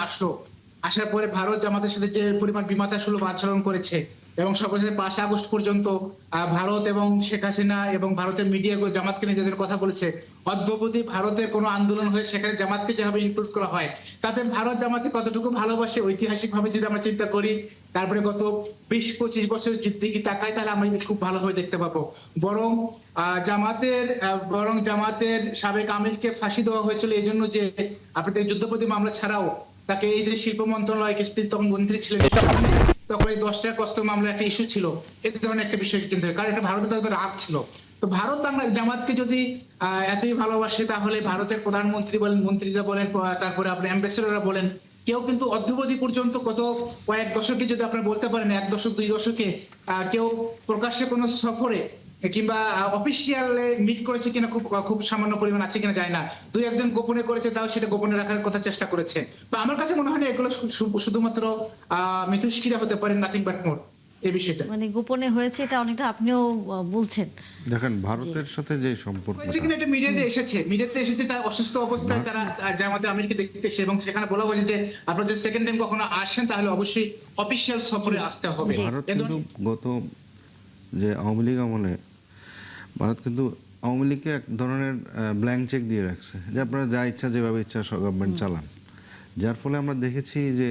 আসার পরে ভারত জামাতের সাথে যে পরিমাণ বিমাতা সুলভ আচরণ করেছে, এবং সর্বশেষ 5 আগস্ট পর্যন্ত ভারত এবং শেখ হাসিনা এবং ভারতের মিডিয়া জামাতকে নিয়ে যাদের কথা বলেছে, অদ্যবধি ভারতের কোনো আন্দোলন হয়ে সেখানে জামাতকে যেভাবে ইনক্লুড করা হয়, তাতে ভারত জামাতকে কতটুকু ভালোবাসে ঐতিহাসিকভাবে যদি আমরা চিন্তা করি, তারপরে গত 20-25 বছর দিকে তাকাই, তাহলে আমরা খুব ভালোভাবে দেখতে পাবো। বরং জামাতের সাবেক আমিরকে ফাঁসি দেওয়া হয়েছিল এই জন্য যে আপনাদের যুদ্ধপতি মামলা ছাড়াও তাকে এই যে শিল্প মন্ত্রণালয় তখন মন্ত্রী ছিলেন, তখন এই 10 টাকা কষ্ট মামলা একটা ইস্যু ছিল, এই ধরনের একটা বিষয় কিন্তু, কারণ এটা ভারতের তাদের রাগ ছিল। তো ভারত জামাতকে যদি এতই ভালোবাসে, তাহলে ভারতের প্রধানমন্ত্রী বলেন, মন্ত্রীরা বলেন, তারপরে আপনি অ্যাম্বাসেডররা বলেন, কেউ কিন্তু অদ্যবধি পর্যন্ত গত কয়েক দশকে যদি আপনারা বলতে পারেন 1 দশক 2 দশকে কেউ প্রকাশ্যে কোনো সফরে কিংবা অফিসিয়ালে মিট করেছে কিনা খুব সামান্য পরিমাণ আছে কিনা যায় না, 2-1 জন গোপনে করেছে, তাও সেটা গোপনে রাখার কথা চেষ্টা করেছে। তো আমার কাছে মনে হয় না এগুলো শুধুমাত্র মিথস্ক্রিয়া হতে পারে, নাথিং বাট মোর এই বিষয়টা। মানে গোপনে হয়েছে, এটা অনেকটা আপনিও বলছেন। দেখেন ভারতের সাথে যে সম্পর্কটা, কিনা এটা মিডিয়াতে এসেছে তার অসুস্থ অবস্থায় তারা জামাতে আমিরকে দেখতে এসে, এবং সেখানে বলা হয়েছে যে আপনারা যদি সেকেন্ড টাইম কখনো আসেন তাহলে অবশ্যই অফিসিয়াল সফরে আসতে হবে। ভারত কিন্তু গত যে আওয়ামী লীগ আমলে ভারত কিন্তু আওয়ামী লীগকে এক ধরনের ব্ল্যাঙ্ক চেক দিয়ে রাখছে যে আপনারা যা ইচ্ছা যেভাবে ইচ্ছা গভর্নমেন্ট চালান, যার ফলে আমরা দেখেছি যে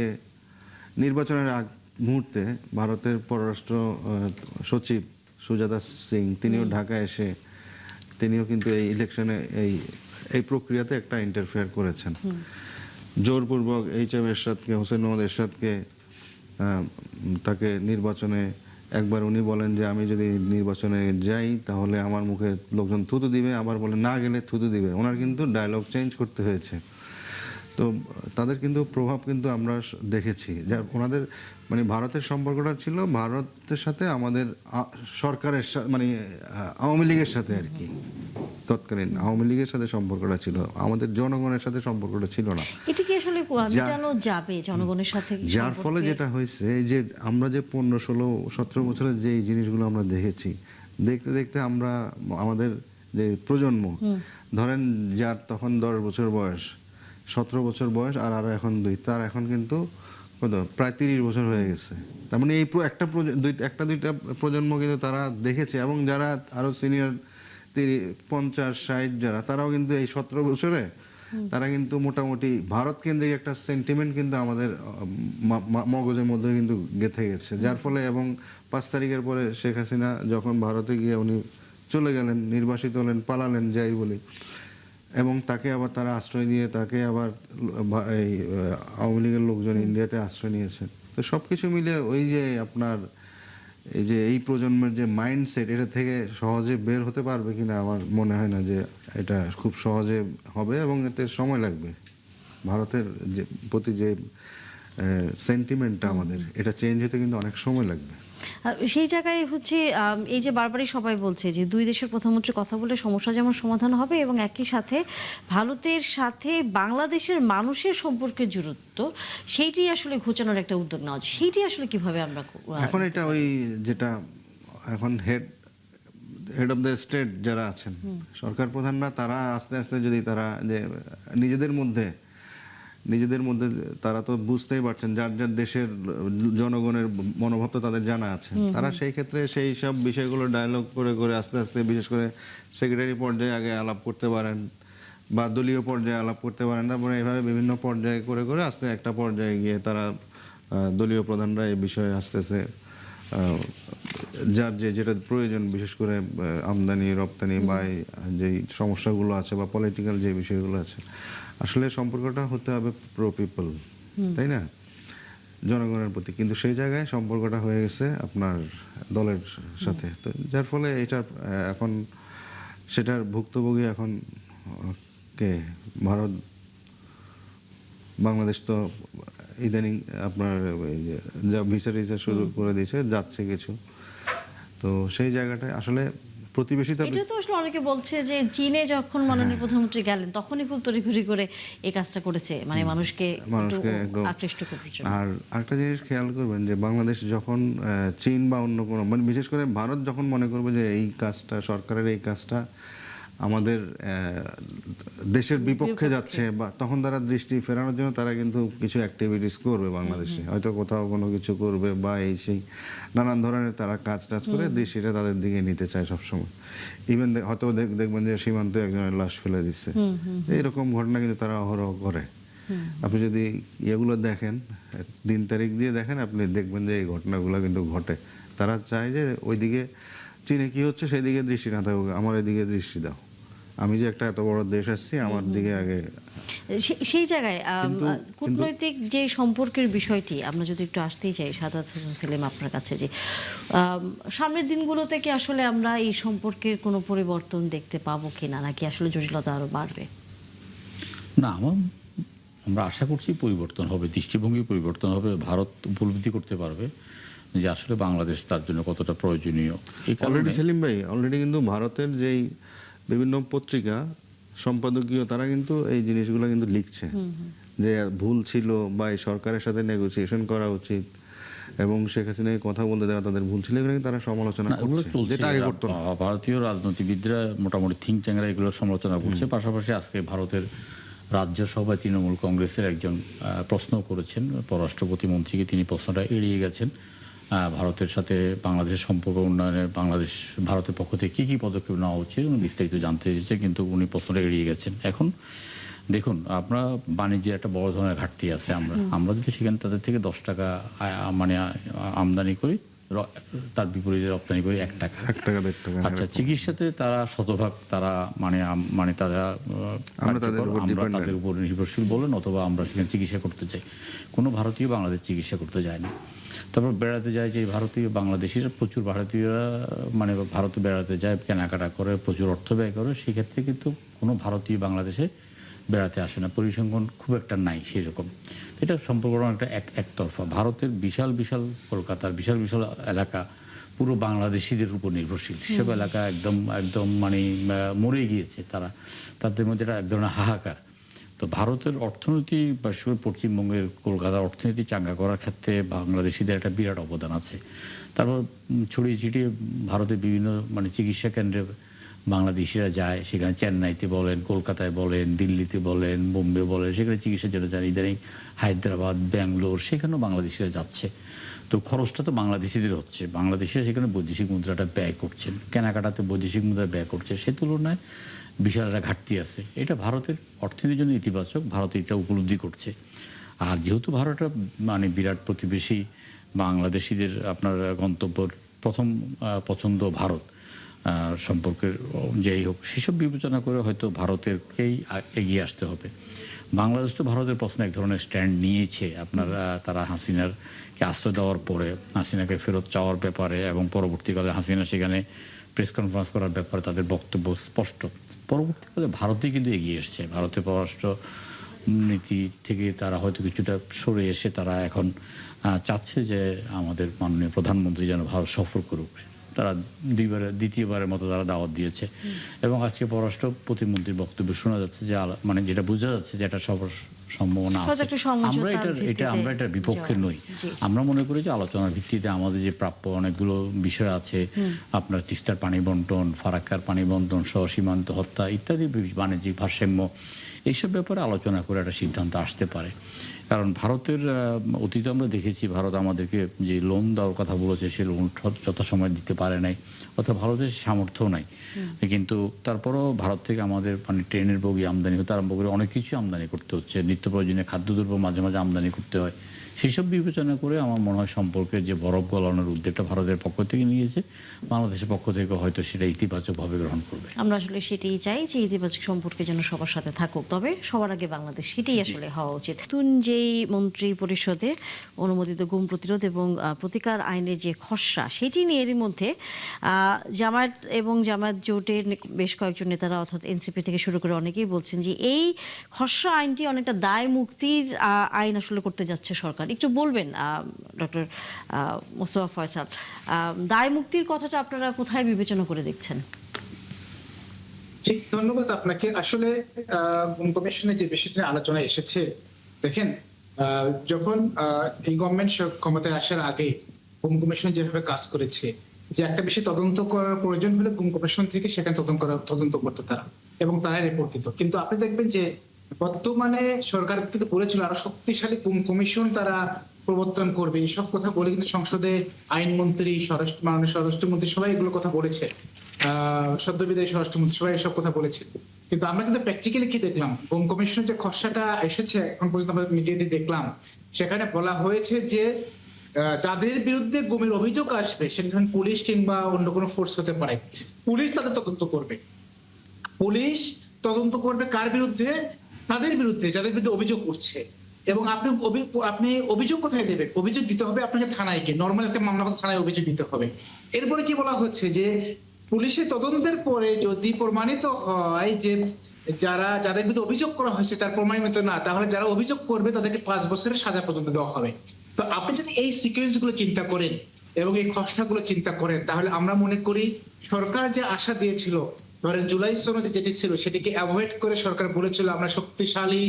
নির্বাচনের আগ মুহূর্তে ভারতের পররাষ্ট্র সচিব সুজাতা সিং তিনিও ঢাকায় এসে তিনিও কিন্তু এই ইলেকশনে এই প্রক্রিয়াতে একটা ইন্টারফেয়ার করেছেন, জোরপূর্বক এইচ.এম. এরশাদকে, হোসেন মোহাম্মদ এরশাদকে তাকে নির্বাচনে একবার উনি বলেন যে আমি যদি নির্বাচনে যাই তাহলে আমার মুখে লোকজন থুতু দিবে, আবার বলে না গেলে থুতু দিবে, ওনার কিন্তু ডায়লগ চেঞ্জ করতে হয়েছে। তো তাদের কিন্তু প্রভাব কিন্তু আমরা দেখেছি, যার ওনাদের মানে ভারতের সম্পর্কটা ছিল ভারতের সাথে আমাদের সরকারের মানে আওয়ামী লীগের সাথে আর কি, তৎকালীন আওয়ামী লীগের সাথে সম্পর্কটা ছিল, আমাদের জনগণের সাথে সম্পর্কটা ছিল না। এটা কি আসলে মেটানো যাবে জনগণের সাথে? যার ফলে যেটা হয়েছে যে আমরা যে 15-16-17 বছরের যে জিনিসগুলো আমরা দেখেছি, দেখতে দেখতে আমরা আমাদের যে প্রজন্ম, ধরেন যার তখন 10 বছর বয়স, 17 বছর বয়স, আর এখন 2, তার এখন কিন্তু কত প্রায় 30 বছর হয়ে গেছে। তার মানে এই একটা দুইটা প্রজন্ম কিন্তু তারা দেখেছে, এবং যারা আরো সিনিয়র 50-60 যারা, তারাও কিন্তু এই 17 বছরে তারা কিন্তু মোটামুটি ভারত কেন্দ্রিক একটা সেন্টিমেন্ট কিন্তু আমাদের মগজের মধ্যে কিন্তু গেঁথে গেছে, যার ফলে এবং 5 তারিখের পরে শেখ হাসিনা যখন ভারতে গিয়ে উনি চলে গেলেন, নির্বাসিত হলেন, পালালেন যাই বলি, এবং তাকে আবার তারা আশ্রয় দিয়ে তাকে আবার এই আওয়ামী লীগের লোকজন ইন্ডিয়াতে আশ্রয় নিয়েছে। তো সবকিছু মিলে ওই যে আপনার এই প্রজন্মের যে মাইন্ডসেট, এটা থেকে সহজে বের হতে পারবে কিনা আমার মনে হয় না যে এটা খুব সহজে হবে, এবং এতে সময় লাগবে। ভারতের যে প্রতি যে সেন্টিমেন্টটা আমাদের, এটা চেঞ্জ হতে কিন্তু অনেক সময় লাগবে। সেই জায়গায় হচ্ছে এই যে বারবারই সবাই বলছে যে 2 দেশের প্রধানমন্ত্রী কথা বলে সমস্যা যেমন সমাধান হবে, এবং একই সাথে ভারতের সাথে বাংলাদেশের মানুষের সম্পর্কের দূরত্ব সেইটি আসলে ঘোচানোর একটা উদ্যোগ নেওয়া, সেইটি আসলে কিভাবে আমরা এখন এটা ওই যেটা এখন হেড অফ দ্য স্টেট যারা আছেন, সরকার প্রধানরা, তারা আস্তে আস্তে যদি তারা যে নিজেদের মধ্যে নিজেদের মধ্যে তারা তো বুঝতেই পারছেন, যার যার দেশের জনগণের মনোভাব তো তাদের জানা আছে। তারা সেই ক্ষেত্রে সেই সব বিষয়গুলো ডায়লগ করে করে আস্তে আস্তে, বিশেষ করে সেক্রেটারি পর্যায়ে আগে আলাপ করতে পারেন বা দলীয় পর্যায়ে আলাপ করতে পারেন, তারপরে এইভাবে বিভিন্ন পর্যায়ে করে করে আস্তে একটা পর্যায়ে গিয়ে তারা দলীয় প্রধানরা এই বিষয়ে আসতেছে যার যেটা প্রয়োজন, বিশেষ করে আমদানি রপ্তানি বা যে সমস্যাগুলো আছে বা পলিটিক্যাল যে বিষয়গুলো আছে, আসলে সম্পর্কটা হতে হবে প্রো পিপল, তাই না, জনগণের প্রতি। কিন্তু সেই জায়গায় সম্পর্কটা হয়ে গেছে আপনার দলের সাথে, তো যার ফলে এটার এখন সেটার ভুক্তভোগী এখন কে, ভারত। বাংলাদেশ তো ইদানিং আপনার যা ভিসা টিসা শুরু করে দিয়েছে, যাচ্ছে কিছু, তো সেই জায়গাটায় আসলে প্রতিবেশিতা। এটা তো আসলে অনেকে বলছে যে চীনে যখন মাননীয় প্রধানমন্ত্রী গেলেন তখনই খুব তড়িঘড়ি করে এই কাজটা করেছে, মানে মানুষকে একটু আকৃষ্ট করার জন্য। আর আরেকটা জিনিস খেয়াল করবেন যে বাংলাদেশ যখন চীন বা অন্য কোনো, মানে বিশেষ করে ভারত যখন মনে করবে যে এই কাজটা, সরকারের এই কাজটা আমাদের দেশের বিপক্ষে যাচ্ছে, বা তখন তারা দৃষ্টি ফেরানোর জন্য তারা কিন্তু কিছু অ্যাক্টিভিটিস করবে বাংলাদেশে, হয়তো কোথাও কোনো কিছু করবে বা এই সেই নানান ধরনের তারা কাজ টাজ করে দৃষ্টিটা তাদের দিকে নিতে চায় সবসময়। ইভেন হয়তো দেখবেন যে সীমান্তে একজনের লাশ ফেলে দিচ্ছে, এইরকম ঘটনা কিন্তু তারা অহরহ করে। আপনি যদি এগুলো দেখেন, দিন তারিখ দিয়ে দেখেন, আপনি দেখবেন যে এই ঘটনাগুলো কিন্তু ঘটে। তারা চায় যে ওইদিকে চীনে কি হচ্ছে সেই দিকে দৃষ্টি না থাকুক, আমার এদিকে দৃষ্টি দাও, আমি যে একটা এত বড় দেশ আসছি, আমার দিকে আগে। সেই জায়গায় কূটনৈতিক যে সম্পর্কের বিষয়টি আমরা যদি একটু আসতেই চাই সাদাত হোসেন সেলিম আপনার কাছে, যে সামনের দিনগুলোতে কি আসলে আমরা এই সম্পর্কের কোনো পরিবর্তন দেখতে পাবো কিনা, নাকি আসলে জটিলতা আরো বাড়বে? না, আমরা আশা করছি পরিবর্তন হবে, দৃষ্টিভঙ্গি পরিবর্তন হবে। ভারত উপলব্ধি করতে পারবে যে আসলে বাংলাদেশ তার জন্য কতটা প্রয়োজনীয়। অলরেডি সেলিম ভাই, অলরেডি কিন্তু ভারতের যেই বিভিন্ন পত্রিকা সম্পাদকীয়, তারা কিন্তু এই জিনিসগুলো কিন্তু লিখছে যে ভুল ছিল বা এই সরকারের সাথে নেগোসিয়েশন করা উচিত এবং শেখ হাসিনাকে কথা বলতে দেওয়া তাদের ভুল ছিল, এগুলো তারা সমালোচনা করছে, যেটা আগে করতো না। ভারতীয় রাজনীতিবিদরা মোটামুটি থিঙ্ক ট্যাঙ্করা এগুলো সমালোচনা করছে। পাশাপাশি আজকে ভারতের রাজ্যসভায় তৃণমূল কংগ্রেসের একজন প্রশ্ন করেছেন পররাষ্ট্র প্রতিমন্ত্রীকে, তিনি প্রশ্নটা এড়িয়ে গেছেন। ভারতের সাথে বাংলাদেশের সম্পর্ক উন্নয়নে বাংলাদেশ ভারতের পক্ষ থেকে কী কী পদক্ষেপ নেওয়া হচ্ছে উনি বিস্তারিত জানতে চেয়েছে, কিন্তু উনি প্রশ্নটা এড়িয়ে গেছেন। এখন দেখুন, আমরা বাণিজ্যের একটা বড় ধরনের ঘাটতি আছে। আমরা যদি সেখানে তাদের থেকে 10 টাকা মানে আমদানি করি, তার বিপরীতে রপ্তানি করি 1 টাকা। আচ্ছা, চিকিৎসাতে তারা শতভাগ তারা মানে তারা আমরা তাদের উপর নির্ভরশীল বলেন, অথবা আমরা সেখানে চিকিৎসা করতে চাই। কোনো ভারতীয় বাংলাদেশ চিকিৎসা করতে যায় না। তারপর বেড়াতে যায় যে ভারতীয় বাংলাদেশিরা, প্রচুর ভারতীয়রা মানে ভারতে বেড়াতে যায়, কেনাকাটা করে, প্রচুর অর্থ ব্যয় করে। সেক্ষেত্রে কিন্তু কোনো ভারতীয় বাংলাদেশে বেড়াতে আসে না, পরিসংখ্যান খুব একটা নাই সেরকম। এটা সম্পর্কটা একটা একতরফা। ভারতের বিশাল বিশাল, কলকাতার বিশাল বিশাল এলাকা পুরো বাংলাদেশিদের উপর নির্ভরশীল। সেসব এলাকা একদম একদম মানে মরে গিয়েছে তারা, তাদের মধ্যে এটা এক ধরনের হাহাকার। তো ভারতের অর্থনীতি, বিশেষ করে পশ্চিমবঙ্গের কলকাতার অর্থনীতি চাঙ্গা করার ক্ষেত্রে বাংলাদেশিদের একটা বিরাট অবদান আছে। তারপর ছড়িয়ে ছিটিয়ে ভারতের বিভিন্ন মানে চিকিৎসা কেন্দ্রে বাংলাদেশিরা যায়, সেখানে চেন্নাইতে বলেন, কলকাতায় বলেন, দিল্লিতে বলেন, বোম্বে বলেন, সেখানে চিকিৎসার জন্য যান। ইদানিং হায়দ্রাবাদ, ব্যাঙ্গালোর, সেখানেও বাংলাদেশিরা যাচ্ছে। তো খরচটা তো বাংলাদেশিদের হচ্ছে, বাংলাদেশিরা সেখানে বৈদেশিক মুদ্রাটা ব্যয় করছেন, কেনাকাটাতে বৈদেশিক মুদ্রা ব্যয় করছে, সে তুলনায় বিশাল একটা ঘাটতি আছে। এটা ভারতের অর্থনীতির জন্য ইতিবাচক, ভারত এটা উপলব্ধি করছে। আর যেহেতু ভারত মানে বিরাট প্রতিবেশী, বাংলাদেশিদের আপনার গন্তব্যর প্রথম পছন্দ ভারত, সম্পর্কের যেই হোক সেসব বিবেচনা করে হয়তো ভারতেরকেই এগিয়ে আসতে হবে। বাংলাদেশ তো ভারতের প্রশ্নে এক ধরনের স্ট্যান্ড নিয়েছে। আপনার তারা হাসিনাকে আশ্রয় দেওয়ার পরে হাসিনাকে ফেরত চাওয়ার ব্যাপারে এবং পরবর্তীকালে হাসিনা সেখানে প্রেস কনফারেন্স করার ব্যাপারে তাদের বক্তব্য স্পষ্ট। পরবর্তীকালে ভারতেই কিন্তু এগিয়ে এসছে। ভারতের পররাষ্ট্র নীতি থেকে তারা হয়তো কিছুটা সরে এসে তারা এখন চাচ্ছে যে আমাদের মাননীয় প্রধানমন্ত্রী যেন ভারত সফর করুক। তারা দ্বিতীয়বারের মতো তারা দাওয়াত দিয়েছে। এবং আজকে পররাষ্ট্র প্রতিমন্ত্রীর বক্তব্য শোনা যাচ্ছে যে মানে যেটা বোঝা যাচ্ছে যে এটা সম্ভাবনা হয়তো আছে। একটা সমঝোতার আমরা ভিত্তিতে এটার বিপক্ষে যাওয়া। নই। জি। আমরা মনে করি যে আলোচনার ভিত্তিতে আমাদের যে প্রাপ্য অনেকগুলো বিষয় আছে, আপনার তিস্তার পানি বন্টন, ফারাক্কার পানি বন্টন সহ সীমান্ত হত্যা ইত্যাদি বাণিজ্যিক ভারসাম্য, এইসব ব্যাপারে আলোচনা করে একটা সিদ্ধান্ত আসতে পারে। কারণ ভারতের অতীতে আমরা দেখেছি ভারত আমাদেরকে যে লোন দেওয়ার কথা বলেছে সে লোন যথাসময়ে দিতে পারে নাই, অথবা ভারতের সামর্থ্য নাই। কিন্তু তারপরও ভারত থেকে আমাদের মানে ট্রেনের বগি আমদানি হতে আরম্ভ করে অনেক কিছু আমদানি করতে হচ্ছে, নিত্য প্রয়োজনীয় খাদ্যদ্রব্য মাঝে মাঝে আমদানি করতে হয়। সেসব বিবেচনা করে আমার মনে হয় সম্পর্কের যে বরফ গলানোর উদ্যোগটা ভারতের পক্ষ থেকে নিয়েছে, বাংলাদেশের পক্ষ থেকে হয়তো সেটা ইতিবাচকভাবে গ্রহণ করবে। আমরা আসলে সেটাই চাই যে ইতিবাচক সম্পর্কের জন্য সবার সাথে থাকুক, তবে সবার আগে বাংলাদেশ, সেটাই আসলে হওয়া উচিত। নতুন যেই মন্ত্রী পরিষদে অনুমোদিত গুম প্রতিরোধ এবং প্রতিকার আইনের যে খসড়া, সেটি নিয়ে এরই মধ্যে জামায়াত এবং জামায়াত জোটের বেশ কয়েকজন নেতারা অর্থাৎ এনসিপি থেকে শুরু করে অনেকেই বলছেন যে এই খসড়া আইনটি অনেকটা দায় মুক্তির আইন আসলে করতে যাচ্ছে সরকার। একটু বলবেন ডক্টর মোস্তফা ফয়সাল, দায় মুক্তির কথাটা আপনারা কোথায় বিবেচনা করে দেখছেন? ঠিক, ধন্যবাদ আপনাকে। আসলে গুম কমিশনের যে বিষয়টি নিয়ে আলোচনা এসেছে, দেখেন যখন এই গভর্নমেন্ট ক্ষমতায় আসার আগে গুম কমিশন যেভাবে কাজ করেছে, যে একটা বিষয় তদন্ত করার প্রয়োজন হলে গুম কমিশন থেকে সেখানে তদন্ত করতো তারা, এবং তারাই রিপোর্ট দিত। কিন্তু আপনি দেখবেন যে বর্তমানে সরকার কিন্তু বলেছিল আরো শক্তিশালী গুম কমিশন তারা প্রবর্তন করবে, এইসব কথা বলে কিন্তু সংসদে আইনমন্ত্রী, মাননীয় স্বরাষ্ট্রমন্ত্রী সবাই এগুলো কথা বলেছে, সদ্যবিদায়ী স্বরাষ্ট্রমন্ত্রী সবাই এসব কথা বলেছে। কিন্তু আমরা কিন্তু প্র্যাকটিক্যালি কি দেখলাম, গুম কমিশনের যে খসড়াটা এসেছে এখন পর্যন্ত আমরা মিডিয়াতে দেখলাম, সেখানে বলা হয়েছে যে যাদের বিরুদ্ধে গুমের অভিযোগ আসবে, সেটা ধরেন পুলিশ কিংবা অন্য কোনো ফোর্স হতে পারে, পুলিশ তাদের তদন্ত করবে। পুলিশ তদন্ত করবে কার বিরুদ্ধে? তাদের বিরুদ্ধে যাদের বিরুদ্ধে অভিযোগ উঠছে। এবং আপনি অভিযোগ কোথায় দেবেন? অভিযোগ দিতে হবে আপনাকে থানায় গিয়ে, নর্মাল একটা মামলা থানায় অভিযোগ দিতে হবে। এরপরে কি বলা হচ্ছে যে পুলিশের তদন্তের পরে যদি প্রমাণিত হয় যে যাদের বিরুদ্ধে অভিযোগ করা হয়েছে তার প্রমাণিত না, তাহলে যারা অভিযোগ করবে তাদেরকে 5 বছরের সাজা পর্যন্ত দেওয়া হবে। তো আপনি যদি এই সিকোয়েন্স গুলো চিন্তা করেন এবং এই খসড়াগুলো চিন্তা করেন, তাহলে আমরা মনে করি সরকার যে আশা দিয়েছিল, ধরেন জুলাই সনদে যেটি ছিল সেটিকে অ্যাভয়েড করে সরকার বলেছিল আমরা শক্তিশালী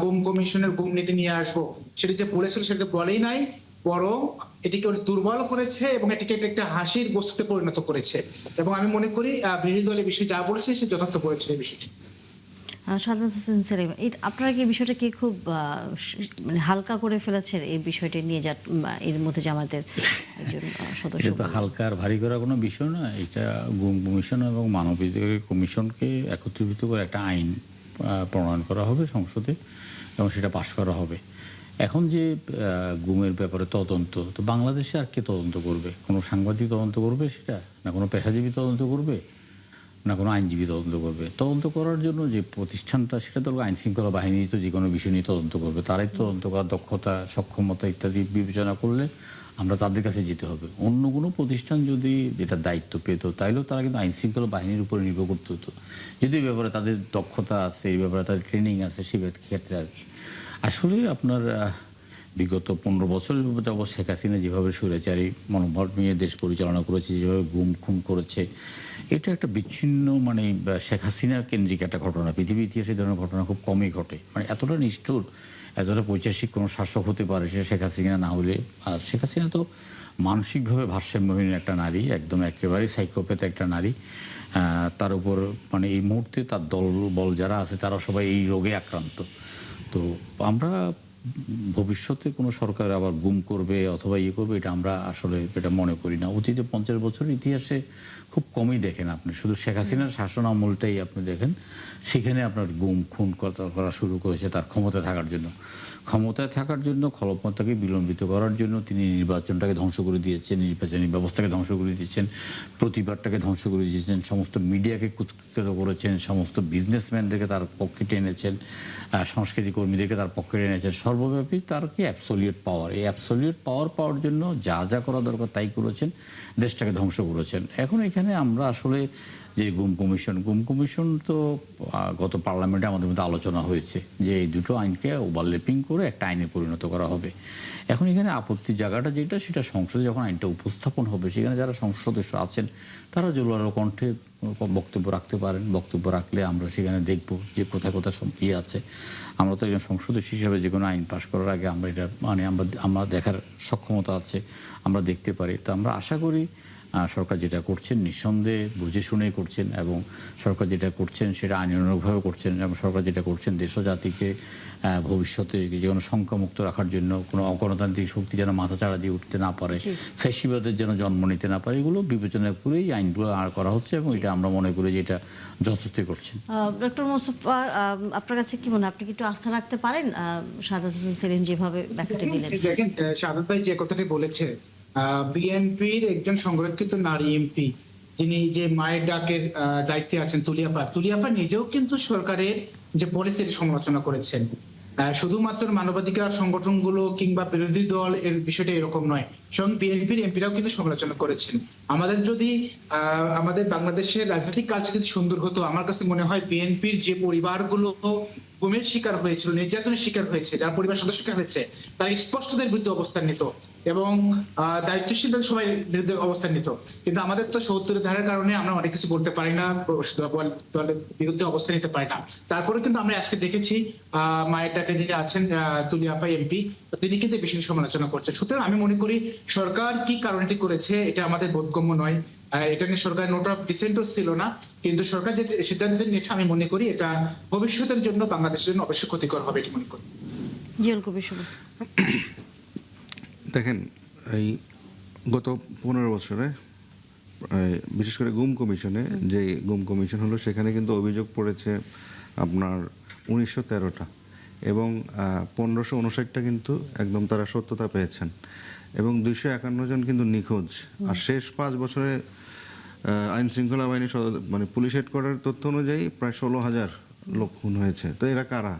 গুম কমিশনের গুম নীতি নিয়ে আসবো, সেটি যে বলেছিল সেটা বলেই নাই, বরং এটিকে দুর্বল করেছে এবং এটিকে একটা হাসির বস্তুতে পরিণত করেছে। এবং আমি মনে করি বিরোধী দলের বিষয়ে যা বলেছে সে যথার্থ বলেছে এই বিষয়টি। সাজ্জাদ হোসেন সেলিম, আপনারা কি বিষয়টা কি খুব মানে হালকা করে ফেলেছেন এই বিষয়টি নিয়ে, যা এর মধ্যে জামাতের একজন সদস্য? এটা তো হালকা আর ভারী করার কোনো বিষয় না। এটা গুম কমিশন এবং মানবাধিকার কমিশনকে একত্রিত করে একটা আইন প্রণয়ন করা হবে সংসদে এবং সেটা পাশ করা হবে। এখন যে গুমের ব্যাপারে তদন্ত, তো বাংলাদেশে আর কে তদন্ত করবে? কোনো সাংবাদিক তদন্ত করবে সেটা, না কোনো পেশাজীবী তদন্ত করবে, না কোনো আইনজীবী তদন্ত করবে? তদন্ত করার জন্য যে প্রতিষ্ঠানটা, সেটা তো আইন শৃঙ্খলা বাহিনী তো যে কোনো বিষয় নিয়ে তদন্ত করবে, তারাই তদন্ত করার দক্ষতা, সক্ষমতা ইত্যাদি বিবেচনা করলে আমরা তাদের কাছে যেতে হবে। অন্য কোনো প্রতিষ্ঠান যদি এটা দায়িত্ব পেত, তাইলেও তারা কিন্তু আইন শৃঙ্খলা বাহিনীর উপরে নির্ভর করতে হতো। যদি এই ব্যাপারে তাদের দক্ষতা আছে, এই ব্যাপারে তাদের ট্রেনিং আছে, সেই ক্ষেত্রে আর কি। আসলে আপনার বিগত 15 বছর যাবৎ শেখ হাসিনা যেভাবে স্বৈরাচারী মনোভাব নিয়ে দেশ পরিচালনা করেছে, যেভাবে গুম খুন করেছে, এটা একটা বিচ্ছিন্ন মানে শেখ হাসিনা কেন্দ্রিক একটা ঘটনা। পৃথিবীর ইতিহাসে এই ধরনের ঘটনা খুব কমই ঘটে। মানে এতটা নিষ্ঠুর, এতটা পৈশাচিক কোনো শাসক হতে পারে সেটা শেখ হাসিনা না হলে। আর শেখ হাসিনা তো মানসিকভাবে ভারসাম্যহীন একটা নারী, একদম একেবারেই সাইকোপ্যাথ একটা নারী। তার উপর মানে এই মুহূর্তে তার দলবল যারা আছে তারা সবাই এই রোগে আক্রান্ত। তো আমরা ভবিষ্যতে কোনো সরকার আবার গুম করবে অথবা ইয়ে করবে, এটা আমরা আসলে এটা মনে করি না। অতীতে 50 বছরের ইতিহাসে খুব কমই দেখেন আপনি, শুধু শেখ হাসিনার শাসন আমলটাই আপনি দেখেন, সেখানে আপনার গুম খুন করা শুরু করেছে তার ক্ষমতায় থাকার জন্য। ক্ষমতায় থাকার জন্য, ক্ষমতাকে বিলম্বিত করার জন্য তিনি নির্বাচনটাকে ধ্বংস করে দিয়েছেন, নির্বাচনী ব্যবস্থাকে ধ্বংস করে দিয়েছেন, প্রতিবাদটাকে ধ্বংস করে দিয়েছেন, সমস্ত মিডিয়াকে কুৎকিত করেছেন, সমস্ত বিজনেসম্যানদেরকে তার পক্ষে টেনেছেন, সংস্কৃতি কর্মীদেরকে তার পক্ষে টেনেছেন। সর্বব্যাপী তার কি অ্যাবসোলিউট পাওয়ার, এই অ্যাবসোলিউট পাওয়ার পাওয়ার জন্য যা যা করা দরকার তাই করেছেন, দেশটাকে ধ্বংস করেছেন। এখন এখানে আমরা আসলে যে গুম কমিশন তো গত পার্লামেন্টে আমাদের মধ্যে আলোচনা হয়েছে যে এই দুটো আইনকে ওভারল্যাপিং করে করে একটা আইনে পরিণত করা হবে। এখন এখানে আপত্তির জায়গাটা যেটা, সেটা সংসদে যখন আইনটা উপস্থাপন হবে, সেখানে যারা সংসদ সদস্য আছেন তারা জোরালো কণ্ঠে বক্তব্য রাখতে পারেন। বক্তব্য রাখলে আমরা সেখানে দেখব যে কোথায় কোথায় সব আছে। আমরা তো একজন সংসদ সদস্য হিসাবে যে কোনো আইন পাশ করার আগে আমরা এটা মানে আমরা দেখার সক্ষমতা আছে, আমরা দেখতে পারি। তো আমরা আশা করি সরকার যেটা করছেন নিঃসন্দেহে বুঝে শুনেই করছেন, এবং সরকার যেটা করছেন সেটা আইনানুগভাবে করছেন, এবং সরকার যেটা করছেন দেশ ও জাতিকে ভবিষ্যতে যে কোনো শঙ্কামুক্ত রাখার জন্য, কোনো অগণতান্ত্রিক শক্তি যেন মাথাচাড়া দিয়ে উঠতে না পারে, ফ্যাসিবাদের যেন জন্ম নিতে না পারে, এগুলো বিবেচনা করেই আইনগুলো করা হচ্ছে, এবং এটা আমরা মনে করি যে এটা যথার্থই করছেন। ডক্টর মোস্তফা, আপনার কাছে কি মনে হয়, আপনি কি একটু আস্থা রাখতে পারেন সাদাত হোসেন সেলিম যেভাবে ব্যাখ্যাটা দিলেন? দেখেন, সাদাত ভাই যে কথাটি বলেছে, বিএনপির একজন সংরক্ষিত নারী এমপি যিনি যে মায়ের ডাকের দায়িত্বে আছেন, তুলিয়াপা নিজেও কিন্তু সরকারের যে পলিসির সমালোচনা করেছেন। শুধুমাত্র মানবাধিকার সংগঠনগুলো কিংবা বিরোধী দল এর বিষয়টা এরকম নয়, স্বয়ং বিএনপির এমপিরাও কিন্তু সমালোচনা করেছেন। আমাদের যদি আমাদের বাংলাদেশের রাজনৈতিক কালচার যদি সুন্দর হতো, আমার কাছে মনে হয় বিএনপির যে পরিবারগুলো গুমের শিকার হয়েছিল, নির্যাতনের শিকার হয়েছে, যার পরিবার সদস্য শিকার হয়েছে, তারা স্পষ্টদের বিরুদ্ধে অবস্থান নিত এবং দায়িত্বশীল সবাই বিরুদ্ধে অবস্থান নিত। কিন্তু আমাদের তো ৭০ ধারার কারণে আমরা অনেক কিছু বলতে পারি না, দলের বিরুদ্ধে অবস্থান নিতে পারি না। তারপরে কিন্তু আমরা আজকে দেখেছি মায়ের ডাকে যিনি আছেন তুলিয়াপা এমপি, তিনি কিন্তু বেশি সমালোচনা করছেন। সুতরাং আমি মনে করি সরকার কি কারণটি করেছে এটা আমাদের বোধগম্য নয়। এটা নিয়ে সরকার নোট অফ ডিসেন্টও ছিল না, কিন্তু সরকার যে সিদ্ধান্ত নিয়েছে আমি মনে করি এটা ভবিষ্যতের জন্য বাংলাদেশের জন্য অবশ্যই ক্ষতিকর হবে এটি মনে করি। জিয়াউল কবির শুভ। দেখেন, এই গত ১৫ বছরে বিশেষ করে গুম কমিশনে, যে গুম কমিশন হলো, সেখানে কিন্তু অভিযোগ পড়েছে আপনার ১৯১৩টা এবং ১৫৫৯টা কিন্তু একদম তারা সত্যতা পেয়েছেন, এবং ২৫১ জন কিন্তু নিখোঁজ। আর শেষ ৫ বছরে আইন শৃঙ্খলা বাহিনী মানে পুলিশ হেডকোয়ার্টারের তথ্য অনুযায়ী প্রায় ১৬,০০০ লোক খুন হয়েছে। তো এরা কারা?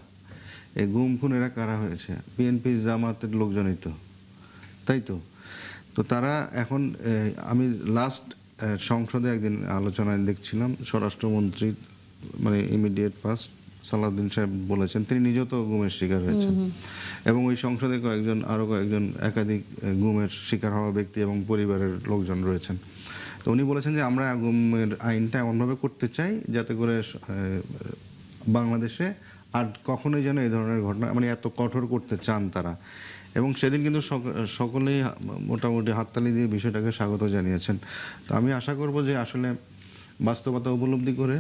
এই গুম খুন এরা কারা হয়েছে? বিএনপি জামাতের লোকজনই তো, তাই তো? তো তারা এখন, আমি লাস্ট সংসদে একদিন আলোচনায় দেখছিলাম, স্বরাষ্ট্রমন্ত্রী মানে ইমিডিয়েট পাস্ট সালাউদ্দিন সাহেব বলেছেন তিনি নিজেও তো গুমের শিকার হয়েছেন, এবং ওই সংসদে আরো কয়েকজন একাধিক গুমের শিকার হওয়া ব্যক্তি এবং পরিবারের লোকজন রয়েছেন। তো উনি বলেছেন যে আমরা গুমের আইনটা এমনভাবে করতে চাই যাতে করে বাংলাদেশে আর কখনোই যেন এই ধরনের ঘটনা, মানে এত কঠোর করতে চান তারা। এবং সেদিন কিন্তু সকলেই মোটামুটি হাততালি দিয়ে বিষয়টাকে স্বাগত জানিয়েছেন। তো আমি আশা করব যে আসলে বাস্তবতা উপলব্ধি করে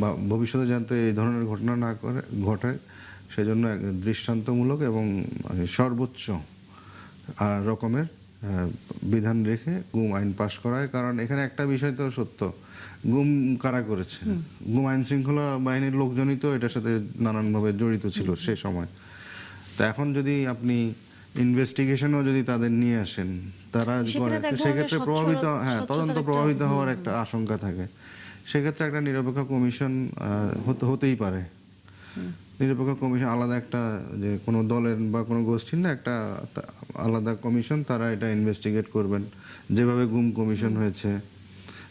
বা ভবিষ্যতে যাতে এই ধরনের ঘটনা না ঘটে সেজন্য দৃষ্টান্তমূলক এবং সর্বোচ্চ রকমের বিধান রেখে গুম আইন পাশ করায়। কারণ এখানে একটা বিষয় তো সত্য, গুম কারা করেছে? গুম আইন শৃঙ্খলা বাহিনীর লোকজনই তো এটার সাথে নানানভাবে জড়িত ছিল সে সময়। তো এখন যদি আপনি ইনভেস্টিগেশনও যদি তাদের নিয়ে আসেন, তারা করে, সেক্ষেত্রে প্রভাবিত, তদন্ত প্রভাবিত হওয়ার একটা আশঙ্কা থাকে। সেক্ষেত্রে একটা নিরপেক্ষ কমিশন হতেই পারে। নিরপেক্ষ কমিশন আলাদা একটা, যে কোনো দলের বা কোনো গোষ্ঠীর না, একটা আলাদা কমিশন, তারা এটা ইনভেস্টিগেট করবেন। যেভাবে গুম কমিশন হয়েছে,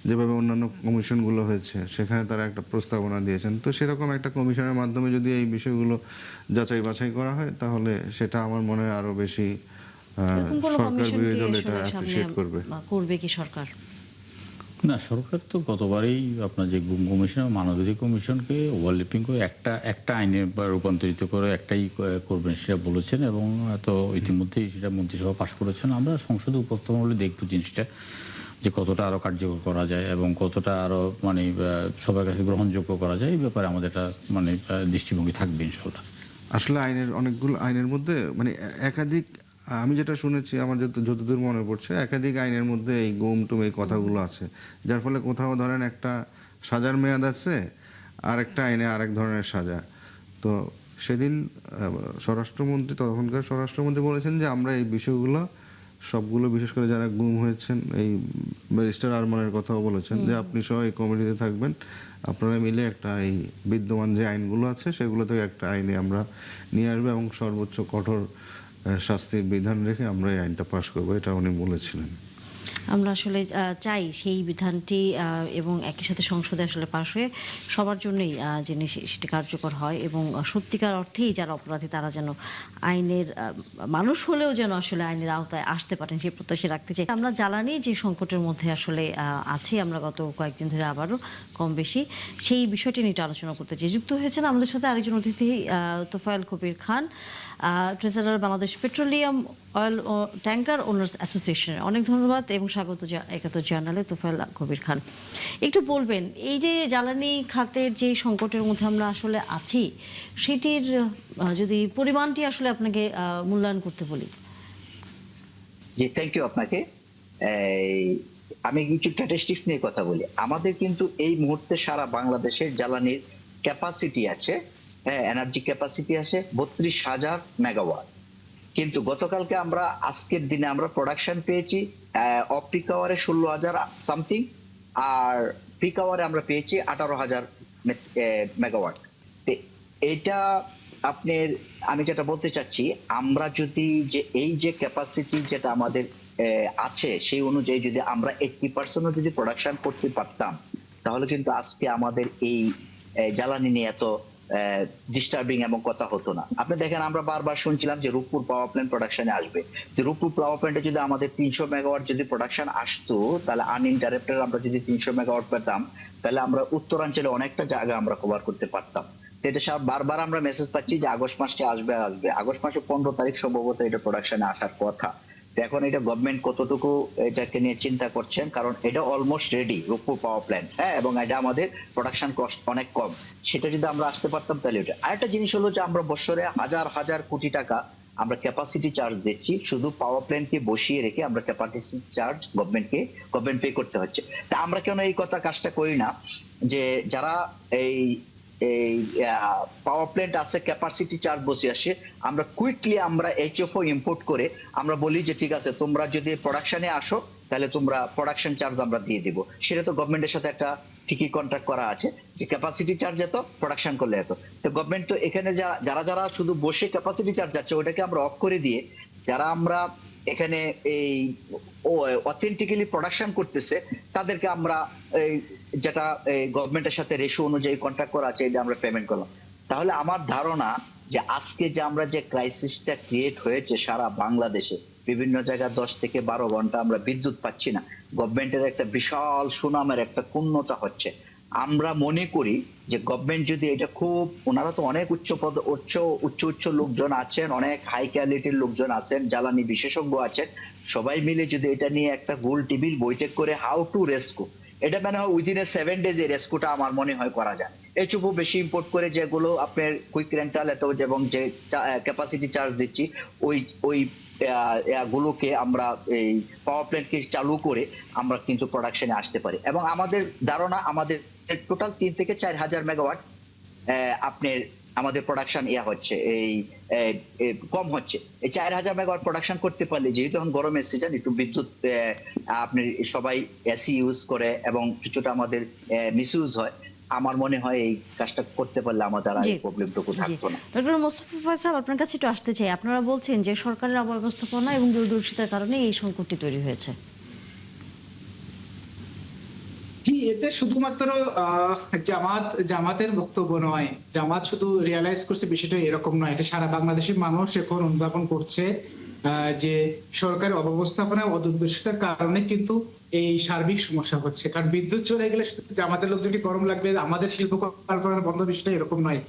যেভাবে অন্যান্য কমিশনগুলো হয়েছে, সেখানে তারা একটা প্রস্তাবনা দিয়েছেন। তো সেরকম একটা কমিশনের মাধ্যমে যদি এই বিষয়গুলো যাচাই বাছাই করা হয়, তাহলে সেটা আমার মনে হয় আরো বেশি সরকার বিরোধী দল এটা অ্যাপ্রিশিয়েট করবে কি সরকার? না, সরকার তো গতবারই আপনার যে গুম কমিশন, মানবাধিকার কমিশনকে ওভারল্যাপিং করে একটা আইনে রূপান্তরিত করে একটাই করবেন সেটা বলেছেন, এবং তো ইতিমধ্যেই সেটা মন্ত্রিসভা পাশ করেছেন। আমরা সংসদে উপস্থাপন হলে দেখব জিনিসটা যে কতটা আরো কার্যকর করা যায় এবং কতটা আরো মানে সবার কাছে গ্রহণযোগ্য করা যায়, এই ব্যাপারে আমাদের একটা মানে দৃষ্টিভঙ্গি থাকবে ইনশাআল্লাহ। আসলে অনেকগুলো আইনের মধ্যে মানে একাধিক, আমি যেটা শুনেছি, আমার যতদূর মনে পড়ছে, একাধিক আইনের মধ্যে এই গুম টুম এই কথাগুলো আছে, যার ফলে কোথাও ধরেন একটা সাজার মেয়াদ আছে, আর একটা আইনে আরেক ধরনের সাজা। তো সেদিন তখনকার স্বরাষ্ট্রমন্ত্রী বলেছেন যে আমরা এই বিষয়গুলো সবগুলো, বিশেষ করে যারা গুম হয়েছেন, এই ব্যারিস্টার আরমানের কথাও বলেছেন যে আপনি সহ এই কমিটিতে থাকবেন, আপনারা মিলে একটা এই বিদ্যমান যে আইনগুলো আছে সেগুলো থেকে একটা আইনে আমরা নিয়ে আসবো এবং সর্বোচ্চ কঠোর শাস্তির বিধান রেখে আমরা এই আইনটা পাশ করবো, এটা উনি বলেছিলেন। আমরা আসলে চাই সেই বিধানটি এবং একই সাথে সংসদে আসলে পাশ হয়ে সবার জন্যই যেন সেটি কার্যকর হয় এবং সত্যিকার অর্থেই যারা অপরাধী তারা যেন আইনের মানুষ হলেও যেন আসলে আইনের আওতায় আসতে পারেন সেই প্রত্যাশা রাখতে চাই। আমরা জ্বালানি যে সংকটের মধ্যে আসলে আছি আমরা গত কয়েকদিন ধরে আবারও কম বেশি সেই বিষয়টি নিয়ে একটু আলোচনা করতে চাই। যুক্ত হয়েছেন আমাদের সাথে আরেকজন অতিথি Tofail Kabir Khan, treasurer Bangladesh petroleum oil ও ট্যাঙ্কার ওনার্স অ্যাসোসিয়েশনের। অনেক ধন্যবাদ এবং স্বাগত একাত্তর জার্নালে তোফায়েল কবির খান। একটু বলবেন এই যে জ্বালানি খাতের যে সংকটের মধ্যে আমরা আসলে আছি সেটির যদি পরিমাণটি আসলে আপনাকে মূল্যায়ন করতে বলি। জি, থ্যাংক ইউ আপনাকে। আমি কিছু স্ট্যাটিস্টিক্স নিয়ে কথা বলি। আমাদের কিন্তু এই মুহূর্তে সারা বাংলাদেশের জ্বালানির ক্যাপাসিটি আছে, এনার্জি ক্যাপাসিটি আছে 32,000 মেগাওয়াট। কিন্তু গতকালকে আমরা আজকের দিনে আমরা প্রোডাকশন পেয়েছি অফ পিক আওয়ারে 16,000 সামথিং, আর পিক আওয়ারে আমরা পেয়েছি 18,000 মেগাওয়াট। এইটা আপনার আমি যেটা বলতে চাচ্ছি, আমরা যদি যে এই যে ক্যাপাসিটি যেটা আমাদের আছে সেই অনুযায়ী যদি আমরা 80% যদি প্রোডাকশন করতে পারতাম তাহলে কিন্তু আজকে আমাদের এই জ্বালানি নিয়ে এত ডিস্টার্বিং এবং কথা হতো না। আপনি দেখেন আমরা বারবার শুনছিলাম যে রূপপুর পাওয়ার প্ল্যান্ট প্রোডাকশনে আসবে। যে রূপপুর পাওয়ার প্ল্যান্টে যদি আমাদের 300 মেগাওয়াট যদি প্রোডাকশন আসতো তাহলে আনইন্টারাপ্টেড আমরা যদি 300 মেগাওয়াট পেতাম তাহলে আমরা উত্তরাঞ্চলে অনেকটা জায়গা আমরা কভার করতে পারতাম। এটা বারবার আমরা মেসেজ পাচ্ছি যে আগস্ট মাসে আসবে। আগস্ট মাসে 15 তারিখ সম্ভবত এটা প্রোডাকশনে আসার কথা। এখন এটা গভর্নমেন্ট কতটুকু এটাকে নিয়ে চিন্তা করছেন, কারণ এটা almost ready Rooppur power plant, হ্যাঁ, এবং এটা আমাদের প্রোডাকশন কস্ট অনেক কম। সেটা যদি আমরা আসতে পারতাম তাহলে এটা আরেকটা জিনিস হলো যে আমরা বছরে হাজার হাজার কোটি টাকা আমরা ক্যাপাসিটি চার্জ দিচ্ছি, শুধু পাওয়ার প্ল্যান্টকে বসিয়ে রেখে আমরা ক্যাপাসিটি চার্জ গভর্নমেন্ট পে করতে হচ্ছে। তা আমরা কেন এই কাজটা করি না যে যারা এই পাওয়ার প্ল্যান্ট আছে ক্যাপাসিটি চার্জ বসে আসে আমরা কুইকলি আমরা এইচএফও ইম্পোর্ট করে আমরা বলি যে ঠিক আছে তোমরা যদি প্রোডাকশনে আসো তাহলে তোমরা প্রোডাকশন চার্জ আমরা দিয়ে দিব। সেটা তো গভর্নমেন্টের সাথে একটা ঠিকই কন্ট্রাক্ট করা আছে যে ক্যাপাসিটি চার্জ এত, প্রোডাকশন করলে এত। তো গভর্নমেন্ট তো এখানে যারা শুধু বসে ক্যাপাসিটি চার্জ যাচ্ছে ওটাকে আমরা অফ করে দিয়ে যারা আমরা এখানে এই অথেন্টিক্যালি প্রোডাকশন করতেছে তাদেরকে আমরা যেটা গভর্নমেন্টের সাথে রেশিও অনুযায়ী কন্ট্রাক্ট করা আছে এটা আমরা পেমেন্ট করলাম। তাহলে আমার ধারণা যে আজকে যে আমরা যে ক্রাইসিসটা ক্রিয়েট হয়েছে সারা বাংলাদেশে বিভিন্ন জায়গায় 10 থেকে 12 ঘন্টা আমরা বিদ্যুৎ পাচ্ছি না, গভর্নমেন্টের একটা বিশাল সুনামের একটা ক্ষুণ্ণতা হচ্ছে। আমরা মনে করি যে গভর্নমেন্ট যদি এটা খুব, ওনারা তো অনেক উচ্চ লোকজন আছেন, অনেক হাই কোয়ালিটির লোকজন আছেন, জ্বালানি বিশেষজ্ঞ আছেন, সবাই মিলে যদি এটা নিয়ে একটা গোল টেবিল বৈঠক করে হাউ টু রেস্কিউ, এটা মানে হয় উইদিন 7 ডেজ এই রেস্কিউটা আমার মনে হয় করা যায়। এই চুপু বেশি ইম্পোর্ট করে যেগুলো আপনার কুইক রেন্টাল এত এবং যে ক্যাপাসিটি চার্জ দিচ্ছি ওই গুলোকে আমরা এই পাওয়ার প্ল্যান্টকে চালু করে আমরা কিন্তু প্রোডাকশনে আসতে পারি। এবং আমাদের ধারণা আমাদের টোটাল 3 থেকে 4,000 মেগাওয়াট আপনার আমাদের প্রোডাকশন হচ্ছে এই কম হচ্ছে। এই 4,000 মেগাওয়াট প্রোডাকশন করতে পারলে, যেহেতু এখন গরমের সিজন একটু বিদ্যুৎ আপনি সবাই এসি ইউজ করে এবং কিছুটা আমাদের মিসইউজ হয়, আমার মনে হয় এই কাজটা করতে পারলে আমাদের আর প্রবলেমটুকু থাকতো না। ডক্টর মোস্তফা ফয়সাল আপনার কাছে একটু আসতে চাই। আপনারা বলছেন যে সরকারের অব্যবস্থাপনা এবং দূরদর্শিতার কারণে এই সংকটটি তৈরি হয়েছে। জি, এটা শুধুমাত্র জামাতের বক্তব্য নয়, জামাত শুধু রিয়ালাইজ করছে বিষয়টা এরকম নয়, এটা সারা বাংলাদেশের মানুষ এখন অনুধাবন করছে যে সরকারের অব্যবস্থাপনা অদূরদর্শিতার কারণে কিন্তু এই সার্বিক সমস্যা হচ্ছে। কারণ বিদ্যুৎ চলে গেলে জামাতের লোকজনকে গরম লাগবে, আমাদের শিল্প কলকারখানা বন্ধ, বিষয়টা এরকম নয়।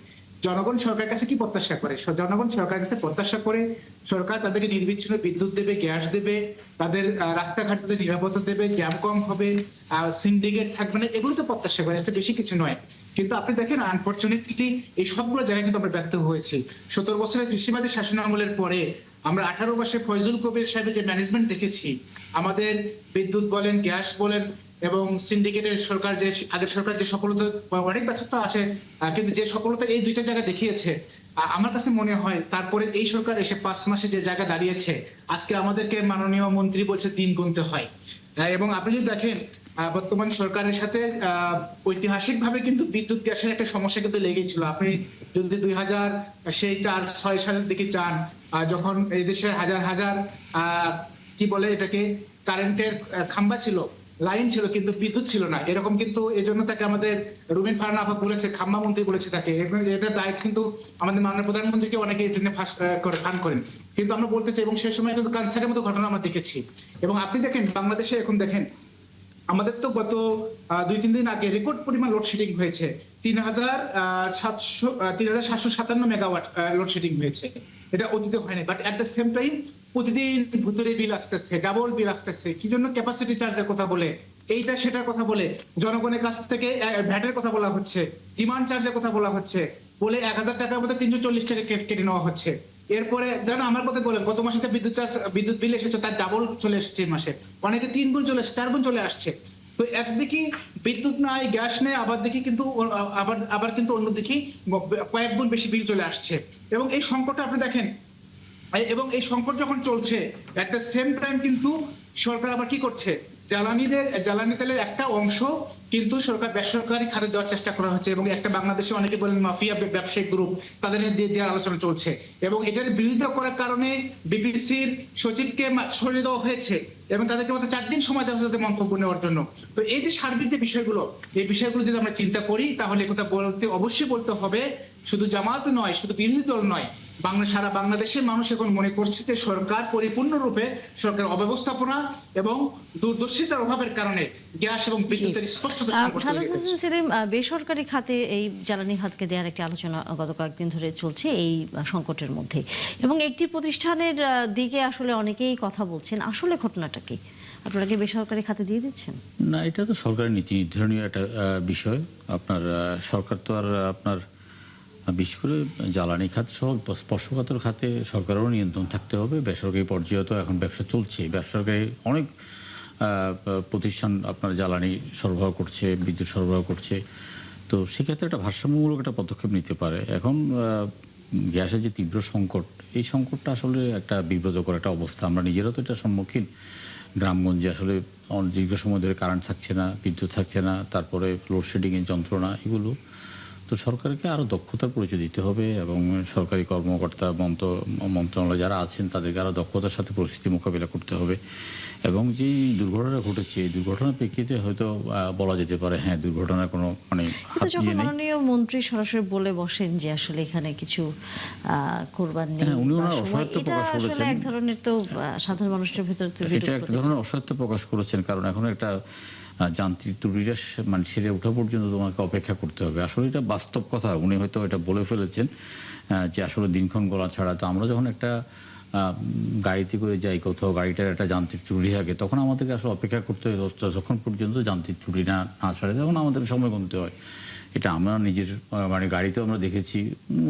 জনগণ সরকারের কাছে কি প্রত্যাশা করে? জনগণ সরকারের কাছে প্রত্যাশা করে সরকার তাদেরকে নির্বিচ্ছিন্ন বিদ্যুৎ দেবে, গ্যাস দেবে, তাদের রাস্তাঘাটে নিরাপত্তা দেবে, জ্যাম কম হবে, সিন্ডিকেট থাকবে না, এগুলো তো প্রত্যাশা করে, এতে বেশি কিছু নয়। কিন্তু আপনি দেখেন আনফরচুনেটলি এই সবগুলো জায়গায় কিন্তু আমরা ব্যর্থ হয়েছি। 17 বছরের কৃষিবাদী শাসন আমলের পরে আমরা 18 মাসে ফয়জুল কবির সাহেবের যে ম্যানেজমেন্ট দেখেছি, আমাদের বিদ্যুৎ বলেন, গ্যাস বলেন এবং সিন্ডিকেটের সরকার যে আগের সরকার যে সফলতা, অনেক ব্যর্থতা আছে, কিন্তু যে সফলতা এই দুইটা জায়গা দেখিয়েছে, আমার কাছে মনে হয় তারপরে এই সরকার এসে 5 মাসে যে জায়গা দাঁড়িয়েছে, আজকে আমাদেরকে মাননীয় মন্ত্রী বলছে দিন গুনতে হয়। এবং আপনি যদি দেখেন বর্তমান সরকারের সাথে ঐতিহাসিকভাবে কিন্তু বিদ্যুৎ গ্যাসের একটা সমস্যা কিন্তু লেগেই ছিল। আপনি যদি 2004-6 সালের দিকে চান, যখন এই দেশের হাজার হাজার কি বলে এটাকে কারেন্টের খাম্বা ছিল, লাইন ছিল, কিন্তু বিদ্যুৎ ছিল না, এরকম কিন্তু এই জন্য তাকে আমাদের রুমিন ফারহানা আপা বলেছে, খাম্বা মন্ত্রী বলেছে তাকে, এটা দায় কিন্তু আমাদের মাননীয় প্রধানমন্ত্রীকে অনেকে এটা নিয়ে ফান করেন। কিন্তু আমরা বলতে চাই, এবং সেই সময় কিন্তু ক্যান্সারের মতো ঘটনা আমরা দেখেছি। এবং আপনি দেখেন বাংলাদেশে এখন দেখেন, আমাদের তো গত 2-3 দিন আগে রেকর্ড পরিমাণ লোডশেডিং হয়েছে, 3757 মেগাওয়াট লোডশেডিং হয়েছে, এটা অতীতে হয়নি। But at the same time প্রতিদিন ভুতুরে বিল আসতেছে, ডাবল বিল আসতেছে, কি জন্য? ক্যাপাসিটি চার্জের কথা বলে, এইটা সেটার কথা বলে, জনগণের কাছ থেকে ভ্যাটের কথা বলা হচ্ছে, ডিমান্ড চার্জের কথা বলা হচ্ছে, বলে 1000 টাকার মধ্যে 340 টাকা কেটে নেওয়া হচ্ছে। এরপরে ধরেন আমার কথা বলেন, গত মাসে বিদ্যুৎ বিল এসেছে, তার ডাবল চলে এসেছে এই মাসে, অনেকে 3 গুণ চলে এসেছে, 4 গুণ চলে আসছে। তো একদিকে বিদ্যুৎ নাই, গ্যাস নেই, আবার দেখি কিন্তু আবার কিন্তু অন্যদিকে কয়েক গুণ বেশি বিল চলে আসছে। এবং এই সংকটটা আপনি দেখেন, এবং এই সংকট যখন চলছে, এট দ্য সেম টাইম কিন্তু সরকার আবার কি করছে, জ্বালানি তেলের একটা অংশ কিন্তু সরকার বেসরকারি খাতে দেওয়ার চেষ্টা করা হচ্ছে। এবং একটা বাংলাদেশে অনেকে বলেন মাফিয়া ব্যবসায়িক গ্রুপ, তাদের দিয়ে দেওয়ার আলোচনা চলছে। এবং এটার বিরোধিতা করার কারণে বিবিসির সচিবকে সরিয়ে দেওয়া হয়েছে, এবং তাদেরকে মাত্র 4 দিন সময় দেওয়া হচ্ছে মন্তব্য নেওয়ার জন্য। তো এই যে সার্বিক যে বিষয়গুলো, এই বিষয়গুলো যদি আমরা চিন্তা করি, তাহলে কথা অবশ্যই বলতে হবে, শুধু জামাত নয়, শুধু বিরোধী দল নয়, সারা বাংলাদেশের মানুষ এখন মনে করছে যে সরকার পরিপূর্ণরূপে সরকার অব্যবস্থাপনা এবং দূরদর্শিতার অভাবের কারণে গ্যাস এবং বিদ্যুতের স্পষ্ট সংকট তৈরি হয়েছে। সেলিম, বেসরকারি খাতে এই জ্বালানি খাতকে দেওয়ার একটি আলোচনা গত কয়েকদিন ধরে চলছে এই সংকটের মধ্যে, এবং একটি প্রতিষ্ঠানের দিকে আসলে অনেকেই কথা বলছেন, আসলে ঘটনাটা কি? আপনারা কি বেসরকারি খাতে দিয়ে দিচ্ছেন? না, এটা তো সরকারের নীতি নির্ধারণীয় একটা বিষয়। আপনার সরকার তো আর আপনার বিশেষ করে জ্বালানি খাত সহ স্পর্শকাতর খাতে সরকারেরও নিয়ন্ত্রণ থাকতে হবে। বেসরকারি পর্যায়ে তো এখন ব্যবসা চলছে, বেসরকারি অনেক প্রতিষ্ঠান আপনার জ্বালানি সরবরাহ করছে, বিদ্যুৎ সরবরাহ করছে। তো সেক্ষেত্রে একটা ভারসাম্যমূলক একটা পদক্ষেপ নিতে পারে। এখন গ্যাসের যে তীব্র সংকট, এই সংকটটা আসলে একটা বিব্রতকর একটা অবস্থা। আমরা নিজেরাও তো এটা সম্মুখীন। গ্রামগঞ্জে আসলে দীর্ঘ সময় ধরে কারেন্ট থাকছে না, বিদ্যুৎ থাকছে না, তারপরে লোডশেডিংয়ের যন্ত্রণা, এগুলো তো সরকারকে আরও দক্ষতার পরিচয় দিতে হবে, এবং সরকারি কর্মকর্তা মন্ত্রণালয় যারা আছেন তাদেরকে আরও দক্ষতার সাথে পরিস্থিতি মোকাবিলা করতে হবে। এবং যেই দুর্ঘটনা ঘটেছে, এই দুর্ঘটনার প্রেক্ষিতে হয়তো বলা যেতে পারে হ্যাঁ, দুর্ঘটনার কোনো হাত যখন দিয়ে নেই। মাননীয় মন্ত্রী সরাসরি বলে বসেন যে আসলে এখানে কিছু করবার নেই, হ্যাঁ, উনি ওনার বা অসহায়ত্ব এটা প্রকাশ আসলে করেছেন। এক ধরনের তো সাধারণ মানুষের ভিতরে তো বিরূপ এটা এক ধরনের অসহায়ত্ব প্রকাশ করেছেন, কারণ এখন একটা যান্ত্রিক ত্রুটিটা মানে সেরে ওঠা পর্যন্ত তোমাকে অপেক্ষা করতে হবে। আসলে এটা বাস্তব কথা, উনি হয়তো এটা বলে ফেলেছেন যে আসলে দিনক্ষণ গলা ছাড়া। তো আমরা যখন একটা গাড়িতে করে যাই কোথাও, গাড়িটার একটা যান্ত্রিক ত্রুটি থাকে, তখন আমাদেরকে আসলে অপেক্ষা করতে হয় যতক্ষণ পর্যন্ত যান্ত্রিক ত্রুটি না ছাড়ে, তখন আমাদের সময় গুনতে হয়। এটা আমরা নিজের মানে গাড়িতেও আমরা দেখেছি,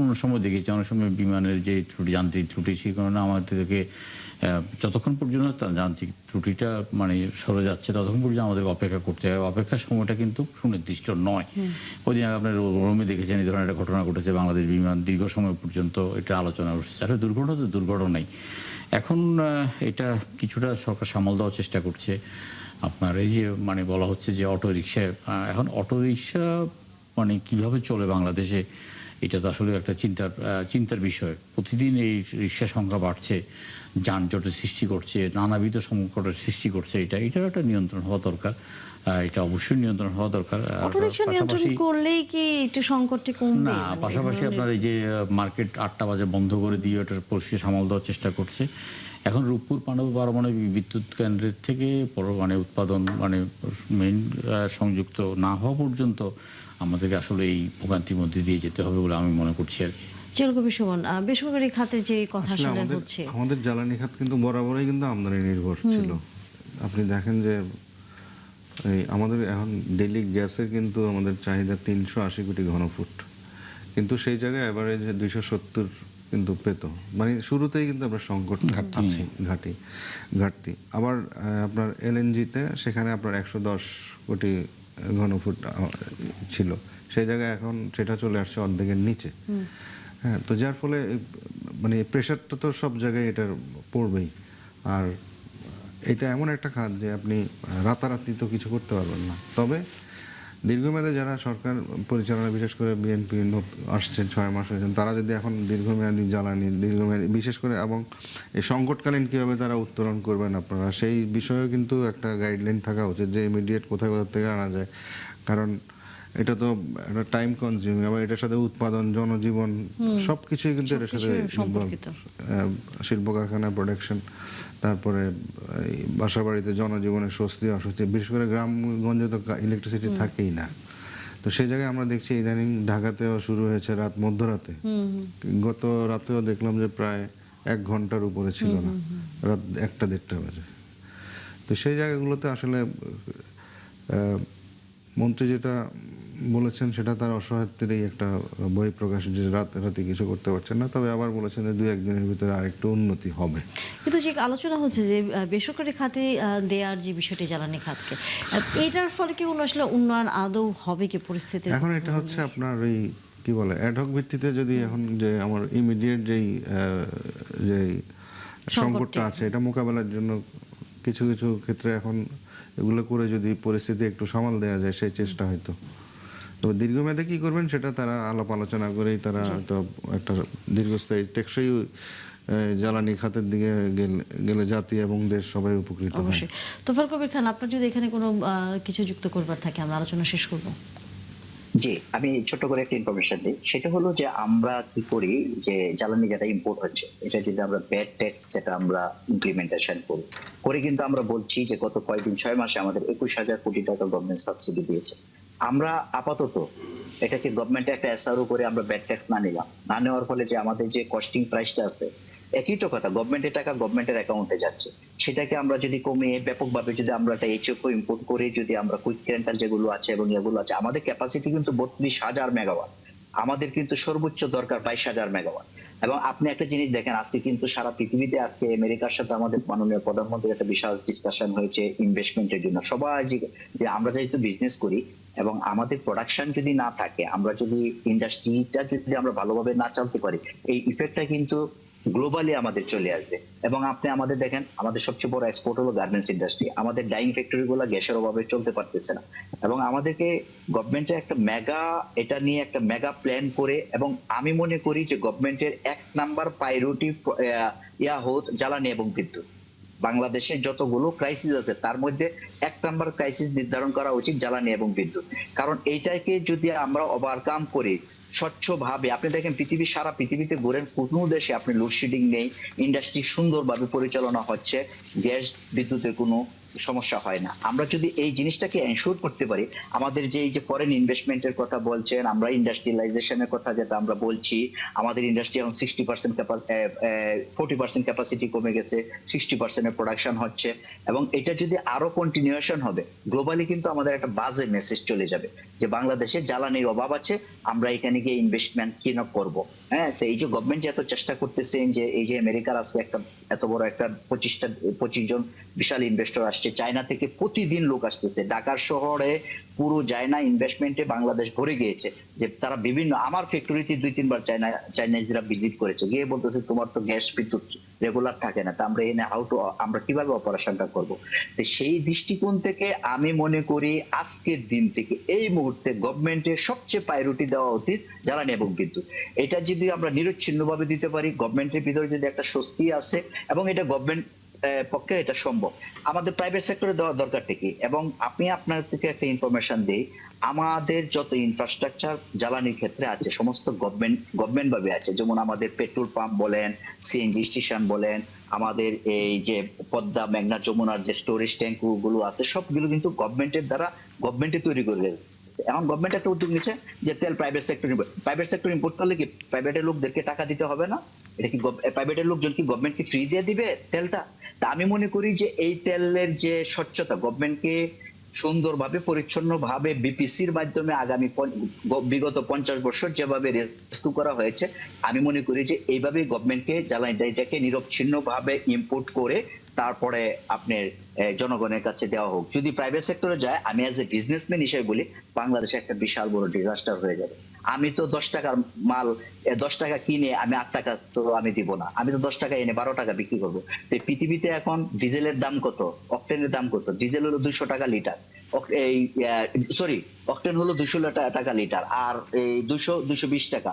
অন্য সময় দেখেছি, অনেক সময় বিমানের যে ত্রুটি, যান্ত্রিক ত্রুটি, সেই কারণে আমাদেরকে যতক্ষণ পর্যন্ত যান্ত্রিক ত্রুটিটা মানে সরে যাচ্ছে ততক্ষণ পর্যন্ত আমাদেরকে অপেক্ষা করতে হয়। অপেক্ষার সময়টা কিন্তু সুনির্দিষ্ট নয়। ওই দিন আপনার রোমে দেখেছেন এই ধরনের একটা ঘটনা ঘটেছে, বাংলাদেশ বিমান দীর্ঘ সময় পর্যন্ত এটা আলোচনা উঠছে। আসলে দুর্ঘটনা তো দুর্ঘটনাই। এখন এটা কিছুটা সরকার সামাল দেওয়ার চেষ্টা করছে। আপনার এই যে মানে বলা হচ্ছে যে অটো রিক্সা, এখন অটো রিক্সা মানে কীভাবে চলে বাংলাদেশে, এটা তো আসলে একটা চিন্তার বিষয়। প্রতিদিন এই রিক্সার সংখ্যা বাড়ছে, যানজটের সৃষ্টি করছে, নানাবিধ সংকটের সৃষ্টি করছে। এটার একটা নিয়ন্ত্রণ হওয়া দরকার, এটা অবশ্যই নিয়ন্ত্রণ হওয়া দরকার। অটোরিকশা নিয়ন্ত্রণ করলেই কি একটু সংকটটি কমবে? না, পাশাপাশি আপনার এই যে মার্কেট 8টা বাজে বন্ধ করে দিয়ে ওটার পরিস্থিতি সামাল দেওয়ার চেষ্টা করছে। এখন রূপপুর পারমাণবিক বিদ্যুৎ কেন্দ্রের থেকে মানে উৎপাদন মানে মেইন সংযুক্ত না হওয়া পর্যন্ত আমাদেরকে আসলে এই ভোগান্তির মধ্যে দিয়ে যেতে হবে বলে আমি মনে করছি আর কি। চিরকবি সুমন, বেসরকারি খাতে যে কথা আসলে হচ্ছে, আমাদের জ্বালানি খাত কিন্তু বরাবরই কিন্তু আমদানি নির্ভর ছিল। আপনি দেখেন যে আমাদের এখন ডেইলি গ্যাসের কিন্তু আমাদের চাহিদা 380 কোটি ঘনফুট, কিন্তু সেই জায়গায় এভারেজ 270 কিন্তু পেত। মানে শুরুতেই কিন্তু আপনার সংকট আছে, ঘাটতি। আবার আপনার এলএনজিতে সেখানে আপনার 110 কোটি ঘনফুট ছিল, সেই জায়গায় এখন সেটা চলে আসছে অর্ধেকের নিচে। হ্যাঁ, তো যার ফলে মানে প্রেশারটা তো সব জায়গায় এটার পড়বেই। আর এটা এমন একটা খাত যে আপনি রাতারাতি তো কিছু করতে পারবেন না। তবে দীর্ঘমেয়াদে যারা সরকার পরিচালনা, বিশেষ করে বিএনপি আসছে 6 মাস হয়েছেন, তারা যদি এখন দীর্ঘমেয়াদী জ্বালানি, দীর্ঘমেয়াদী বিশেষ করে, এবং এই সংকটকালীন কীভাবে তারা উত্তোলন করবেন আপনারা, সেই বিষয়েও কিন্তু একটা গাইডলাইন থাকা উচিত যে ইমিডিয়েট কোথায় কোথা থেকে আনা যায়। কারণ এটা তো একটা টাইম কনজিউমিং, আবার এটার সাথে উৎপাদন, জনজীবন সব কিছুই কিন্তু এটার সাথে সম্পর্কিত। শিল্প কারখানা, প্রোডাকশন, তারপরে বাসা বাড়িতে জনজীবনের স্বস্তি অস্বস্তি, বিশেষ করে গ্রামগঞ্জে তো ইলেকট্রিসিটি থাকেই না। তো সেই জায়গায় আমরা দেখছি ইদানিং ঢাকাতেও শুরু হয়েছে রাত মধ্যরাতে, গত রাতেও দেখলাম যে প্রায় 1 ঘন্টার উপরে ছিল না, রাত 1টা-1:30 বাজে। তো সেই জায়গাগুলোতে আসলে মন্ত্রী যেটা বলেছেন সেটা তার অসহায়ত্বেরই একটা বহিঃপ্রকাশ, যে রাতে কিছু করতে পারছেন না। তবে আবার বলেছেন যে 2-1 দিনের ভিতরে আরেকটু উন্নতি হবে। কিন্তু যে আলোচনা হচ্ছে যে বেসরকারি খাতে দেওয়ার যে বিষয়টি, জ্বালানি খাতকে, এটার ফলে কি কোনো আসলে উন্নয়ন আদৌ হবে কি পরিস্থিতি? এখন এটা হচ্ছে আপনার ওই কি বলে অ্যাডহক ভিত্তিতে, যদি এখন যে আমার ইমিডিয়েট যেই সংকটটা আছে এটা মোকাবেলার জন্য কিছু কিছু ক্ষেত্রে এখন এগুলো করে যদি পরিস্থিতি একটু সামাল দেওয়া যায়, সেই চেষ্টা হয়তো। তবে দীর্ঘমেয়াদে কি করবেন সেটা তারা আলাপ আলোচনা করেই তারা হয়তো একটা দীর্ঘস্থায়ী টেকসই জ্বালানি খাতের দিকে গেলে জাতি এবং দেশ সবাই উপকৃত হয়। অবশ্যই। তোফায়েল কবির খান, আপনার যদি এখানে কোনো কিছু যুক্ত করবার থাকে, আমরা আলোচনা শেষ করব। জি, আমি ছোট করে একটা ইনফরমেশন দিই। সেটা হলো যে আমরা কি করি, যে জ্বালানি যেটা ইম্পোর্ট হচ্ছে, এটা যদি আমরা ব্যাড ট্যাক্স যেটা আমরা ইমপ্লিমেন্টেশন করে কিন্তু আমরা বলছি যে গত কয়েকদিন 6 মাসে আমাদের 21,000 কোটি টাকা গভর্নমেন্ট সাবসিডি দিয়েছে। আমরা আপাতত এটাকে গভর্নমেন্টে একটা এসআরও করে আমরা ব্যাড ট্যাক্স না নিলাম, না নেওয়ার ফলে যে আমাদের যে কস্টিং প্রাইসটা আছে, একই তো কথা, গভর্নমেন্টের টাকা গভর্নমেন্টের অ্যাকাউন্টে যাচ্ছে, সেটাকে আমরা যদি কমিয়ে ব্যাপকভাবে যদি আমরা একটা এইচএফও ইম্পোর্ট করে যদি আমরা কুইক রেন্টাল যেগুলো আছে এবং এগুলো আছে, আমাদের ক্যাপাসিটি কিন্তু 32,000 মেগাওয়াট, আমাদের কিন্তু সর্বোচ্চ দরকার 22,000 মেগাওয়াট। এবং আপনি একটা জিনিস দেখেন, আজকে কিন্তু সারা পৃথিবীতে আজকে আমেরিকার সাথে আমাদের মাননীয় প্রধানমন্ত্রীর একটা বিশাল ডিসকাশন হয়েছে ইনভেস্টমেন্টের জন্য। সবাই যে আমরা যেহেতু বিজনেস করি এবং আমাদের প্রোডাকশন যদি না থাকে, আমরা যদি ইন্ডাস্ট্রিটা যদি আমরা ভালোভাবে না চালাতে পারি, এই ইফেক্টটা কিন্তু গ্লোবালি আমাদের চলে আসবে। এবং আপনি আমাদের দেখেন, আমাদের সবচেয়ে বড় এক্সপোর্ট হলো গার্মেন্টস ইন্ডাস্ট্রি, আমাদের ডাইং ফ্যাক্টরি গুলো গ্যাসের অভাবে চলতে পারতেছে না। এবং আমাদেরকে গভর্নমেন্টের একটা এটা নিয়ে একটা মেগা প্ল্যান করে, এবং আমি মনে করি যে গভর্নমেন্টের 1 নাম্বার প্রায়োরিটি জ্বালানি এবং বিদ্যুৎ। বাংলাদেশে যতগুলো ক্রাইসিস আছে তার মধ্যে 1 নাম্বার ক্রাইসিস নির্ধারণ করা উচিত জ্বালানি এবং বিদ্যুৎ। কারণ এইটাকে যদি আমরা ওভারকাম করি স্বচ্ছভাবে, আপনি দেখেন সারা পৃথিবীতে ঘুরেন, কোনো দেশে আপনি লোডশেডিং নেই, ইন্ডাস্ট্রি সুন্দরভাবে পরিচালনা হচ্ছে, গ্যাস বিদ্যুতের কোনো সমস্যা হয় না। আমরা যদি এই জিনিসটাকে এনশিওর করতে পারি, আমাদের যে এই যে ফরেন ইনভেস্টমেন্টের কথা বলছেন, আমরা ইন্ডাস্ট্রিয়ালাইজেশনের কথা যেটা আমরা বলছি, আমাদের ইন্ডাস্ট্রি এখন 40% ক্যাপাসিটি কমে গেছে, 60% এর প্রোডাকশন হচ্ছে, এবং এটা যদি আরো কন্টিনিউশন হবে, গ্লোবালি কিন্তু আমাদের একটা বাজে মেসেজ চলে যাবে যে বাংলাদেশে জ্বালানির অভাব আছে, আমরা এখানে গিয়ে ইনভেস্টমেন্ট কেন করব। হ্যাঁ, তো এই যে গভর্নমেন্ট যে এত চেষ্টা করতেছেন, যে এই যে আমেরিকার আজকে একটা এত বড় একটা 25 জন বিশাল ইনভেস্টর আসছে, চায়না থেকে প্রতিদিন লোক আসতেছে, ঢাকার শহরে পুরো চায়না ইনভেস্টমেন্টে বাংলাদেশ ভরে গিয়েছে। যে তারা বিভিন্ন আমার ফ্যাক্টরিতে 2-3 বার চাইনিজরা ভিজিট করেছে, গিয়ে বলতেছে তোমার তো গ্যাস বিদ্যুৎ রেগুলার থাকে না, তা আমরা এনে আমরা কিভাবে অপারেশনটা করব। তো সেই দৃষ্টিকোণ থেকে আমি মনে করি আজকের দিন থেকে এই মুহূর্তে গভর্নমেন্টের সবচেয়ে প্রায়োরিটি দেওয়া উচিত জ্বালানি এবং বিদ্যুৎ। এটা যদি আমরা নিরচ্ছিন্নভাবে দিতে পারি, গভর্নমেন্টের ভিতরে যদি একটা স্বস্তি আছে, এবং এটা গভর্নমেন্ট পক্ষে এটা সম্ভব, আমাদের প্রাইভেট সেক্টরে দেওয়া দরকার কি। এবং আপনি আপনার থেকে একটা ইনফরমেশন দিই, আমাদের যত ইনফ্রাস্ট্রাকচার জ্বালানির ক্ষেত্রে আছে সমস্ত গভর্নমেন্ট ভাবে আছে, যেমন আমাদের পেট্রোল পাম্প বলেন, সিএনজি স্টেশন বলেন, আমাদের এই যে পদ্মা, মেঘনা, যমুনার যে স্টোরেজ ট্যাঙ্ক গুলো আছে, সবগুলো কিন্তু গভর্নমেন্টের দ্বারা গভর্নমেন্টে তৈরি করে গেছে। এখন গভর্নমেন্ট একটা উদ্যোগ নিচ্ছে যে তেল প্রাইভেট সেক্টর ইম্পোর্ট করলে কি প্রাইভেটের লোকদেরকে টাকা দিতে হবে না? এটা কি প্রাইভেটের লোকজন কি গভর্নমেন্টকে ফ্রি দিয়ে দিবে তেলটা? তা আমি মনে করি যে এই তেলের যে স্বচ্ছতা, গভর্নমেন্টকে সুন্দরভাবে পরিচ্ছন্নভাবে বিপিসির মাধ্যমে আগামী বিগত 50 বছর যেভাবে রেস্কিউ করা হয়েছে, আমি মনে করি যে এইভাবে গভর্নমেন্টকে জ্বালানিটাকে নিরবচ্ছিন্নভাবে ইম্পোর্ট করে তারপরে আপনার জনগণের কাছে দেওয়া হোক। যদি প্রাইভেট সেক্টরে যায়, আমি অ্যাজ এ বিজনেসম্যান হিসেবে বলি, বাংলাদেশে একটা বিশাল বড় ডিজাস্টার হয়ে যাবে। আমি তো 10 টাকার মাল 10 টাকা কিনে আমি 8 টাকা তো আমি দিব না, আমি তো 10 টাকা এনে 12 টাকা বিক্রি করবো। তো পৃথিবীতে এখন ডিজেলের দাম কত, অকটেনের দাম কত? ডিজেল হলো 200 টাকা লিটার, সরি অকটেন হলো 200 টাকা লিটার, আর এই 220 টাকা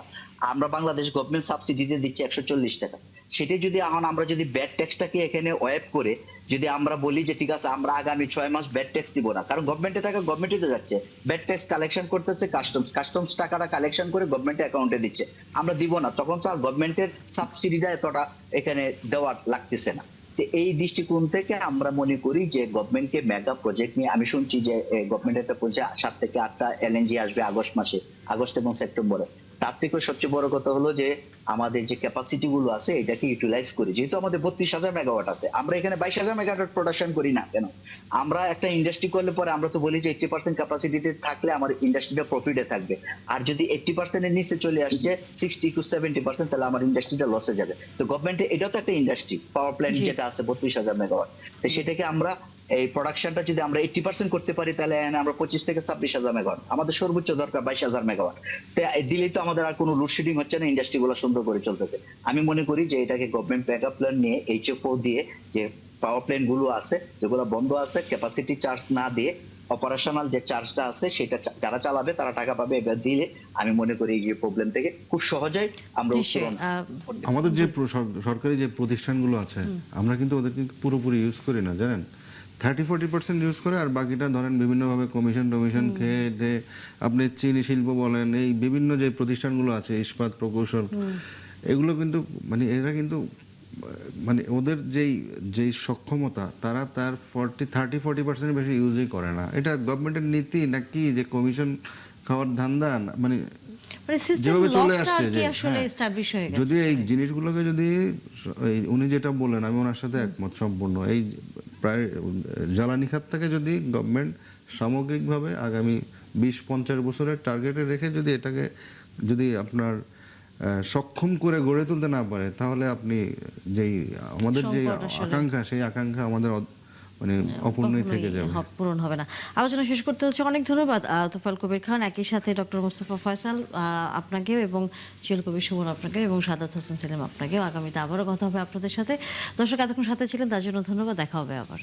আমরা বাংলাদেশ গভর্নমেন্ট সাবসিডিতে দিচ্ছে 140 টাকা। সেটা যদি এখন আমরা যদি ব্যাড ট্যাক্সটাকে এখানে ওয়েভ করে যদি আমরা বলি যে ঠিক আছে আমরা আগামী 6 মাস ব্যাড ট্যাক্স দিব না, কারণ গভর্নমেন্টের টাকা গভর্নমেন্টে যাচ্ছে, ব্যাড ট্যাক্স কালেকশন করতেছে কাস্টমস টাকাটা কালেকশন করে গভর্নমেন্টের অ্যাকাউন্টে দিচ্ছে, আমরা দিব না, তখন তো আর গভর্নমেন্টের সাবসিডিটা এতটা এখানে দেওয়া লাগতেছে না। এই দৃষ্টিকোণ থেকে আমরা মনে করি যে গভর্নমেন্টকে মেগা প্রজেক্ট নিয়ে, আমি শুনছি যে গভর্নমেন্ট একটা প্রজেক্ট 7 থেকে 8টা এলএনজি আসবে আগস্ট এবং সেপ্টেম্বরে। তার থেকে সবচেয়ে বড় কথা হলো যে আমাদের যে ক্যাপাসিটি গুলো আছে এটাকে ইউটিলাইজ করি, যেহেতু আমাদের 32,000 মেগাওয়াট আছে, আমরা এখানে 22,000 মেগাওয়াট প্রোডাকশন করি না কেন? আমরা একটা ইন্ডাস্ট্রি করলে পরে আমরা তো বলি যে 80% ক্যাপাসিটিতে থাকলে আমার ইন্ডাস্ট্রিটা প্রফিটে থাকবে, আর যদি 80% এর নিচে চলে আসছে 60 to 70% তাহলে আমার ইন্ডাস্ট্রিটা লসে যাবে। তো গভর্নমেন্টে এটাও তো একটা ইন্ডাস্ট্রি, পাওয়ার প্ল্যান্ট যেটা আছে 32,000 মেগাওয়াট, তো সেটাকে আমরা এই প্রোডাকশনটা যদি আমরা 80% করতে পারি তাহলে আমরা 25 থেকে 26,000 মেগাওয়াট, আমাদের সর্বোচ্চ দরকার 22,000 মেগাওয়াট, তো দিলেই তো আমাদের আর কোনো লোডশেডিং হচ্ছে না, ইন্ডাস্ট্রিগুলো সুন্দর করে চলতেছে। আমি মনে করি যে এটাকে গভর্নমেন্ট ব্যাকআপ প্ল্যান নিয়ে এইচএফও দিয়ে যে পাওয়ার প্ল্যান্ট গুলো আছে যেগুলো বন্ধ আছে ক্যাপাসিটি চার্জ না দিয়ে অপারেশনাল যে চার্জটা আছে সেটা যারা চালাবে তারা টাকা পাবে, এবার দিলে আমি মনে করি এই যে প্রবলেম থেকে খুব সহজেই আমরা উত্তরণ। আমাদের যে সরকারি যে প্রতিষ্ঠানগুলো আছে আমরা কিন্তু ওদেরকে পুরোপুরি ইউজ করি না, জানেন, 30-40% ইউজ করে, আর বাকিটা ধরেন বিভিন্নভাবে কমিশন খেয়ে যে আপনি চিনি শিল্প বলেন, এই বিভিন্ন যে প্রতিষ্ঠানগুলো আছে ইস্পাত প্রকৌশল, এগুলো কিন্তু মানে এরা কিন্তু মানে ওদের যেই সক্ষমতা তারা তার 30-40% বেশি ইউজই করে না। এটা গভর্নমেন্টের নীতি নাকি যে কমিশন খাওয়ার ধান্দা, মানে যেভাবে চলে আসছে যে যদি এই জিনিসগুলোকে যদি উনি যেটা বলেন আমি ওনার সাথে একমত সম্পূর্ণ, এই প্রায় জ্বালানি খাতটাকে যদি গভর্নমেন্ট সামগ্রিকভাবে আগামী 20-50 বছরের টার্গেটে রেখে যদি এটাকে যদি আপনার সক্ষম করে গড়ে তুলতে না পারে তাহলে আপনি যেই আমাদের যে আকাঙ্ক্ষা সেই আকাঙ্ক্ষা আমাদের মানে অপূর্ণই থেকে যাবে, পূরণ হবে না। আলোচনা শেষ করতে হচ্ছে। অনেক ধন্যবাদ তোফায়েল কবির খান, একই সাথে ডক্টর মোস্তফা ফয়সাল আপনাকে, এবং জুয়েল কবির সুমন আপনাকে, এবং সাদাত হোসেন সেলিম আপনাকে। আগামীতে আবারও কথা হবে আপনাদের সাথে। দর্শক এতক্ষণ সাথে ছিলেন তার জন্য ধন্যবাদ, দেখা হবে আবার।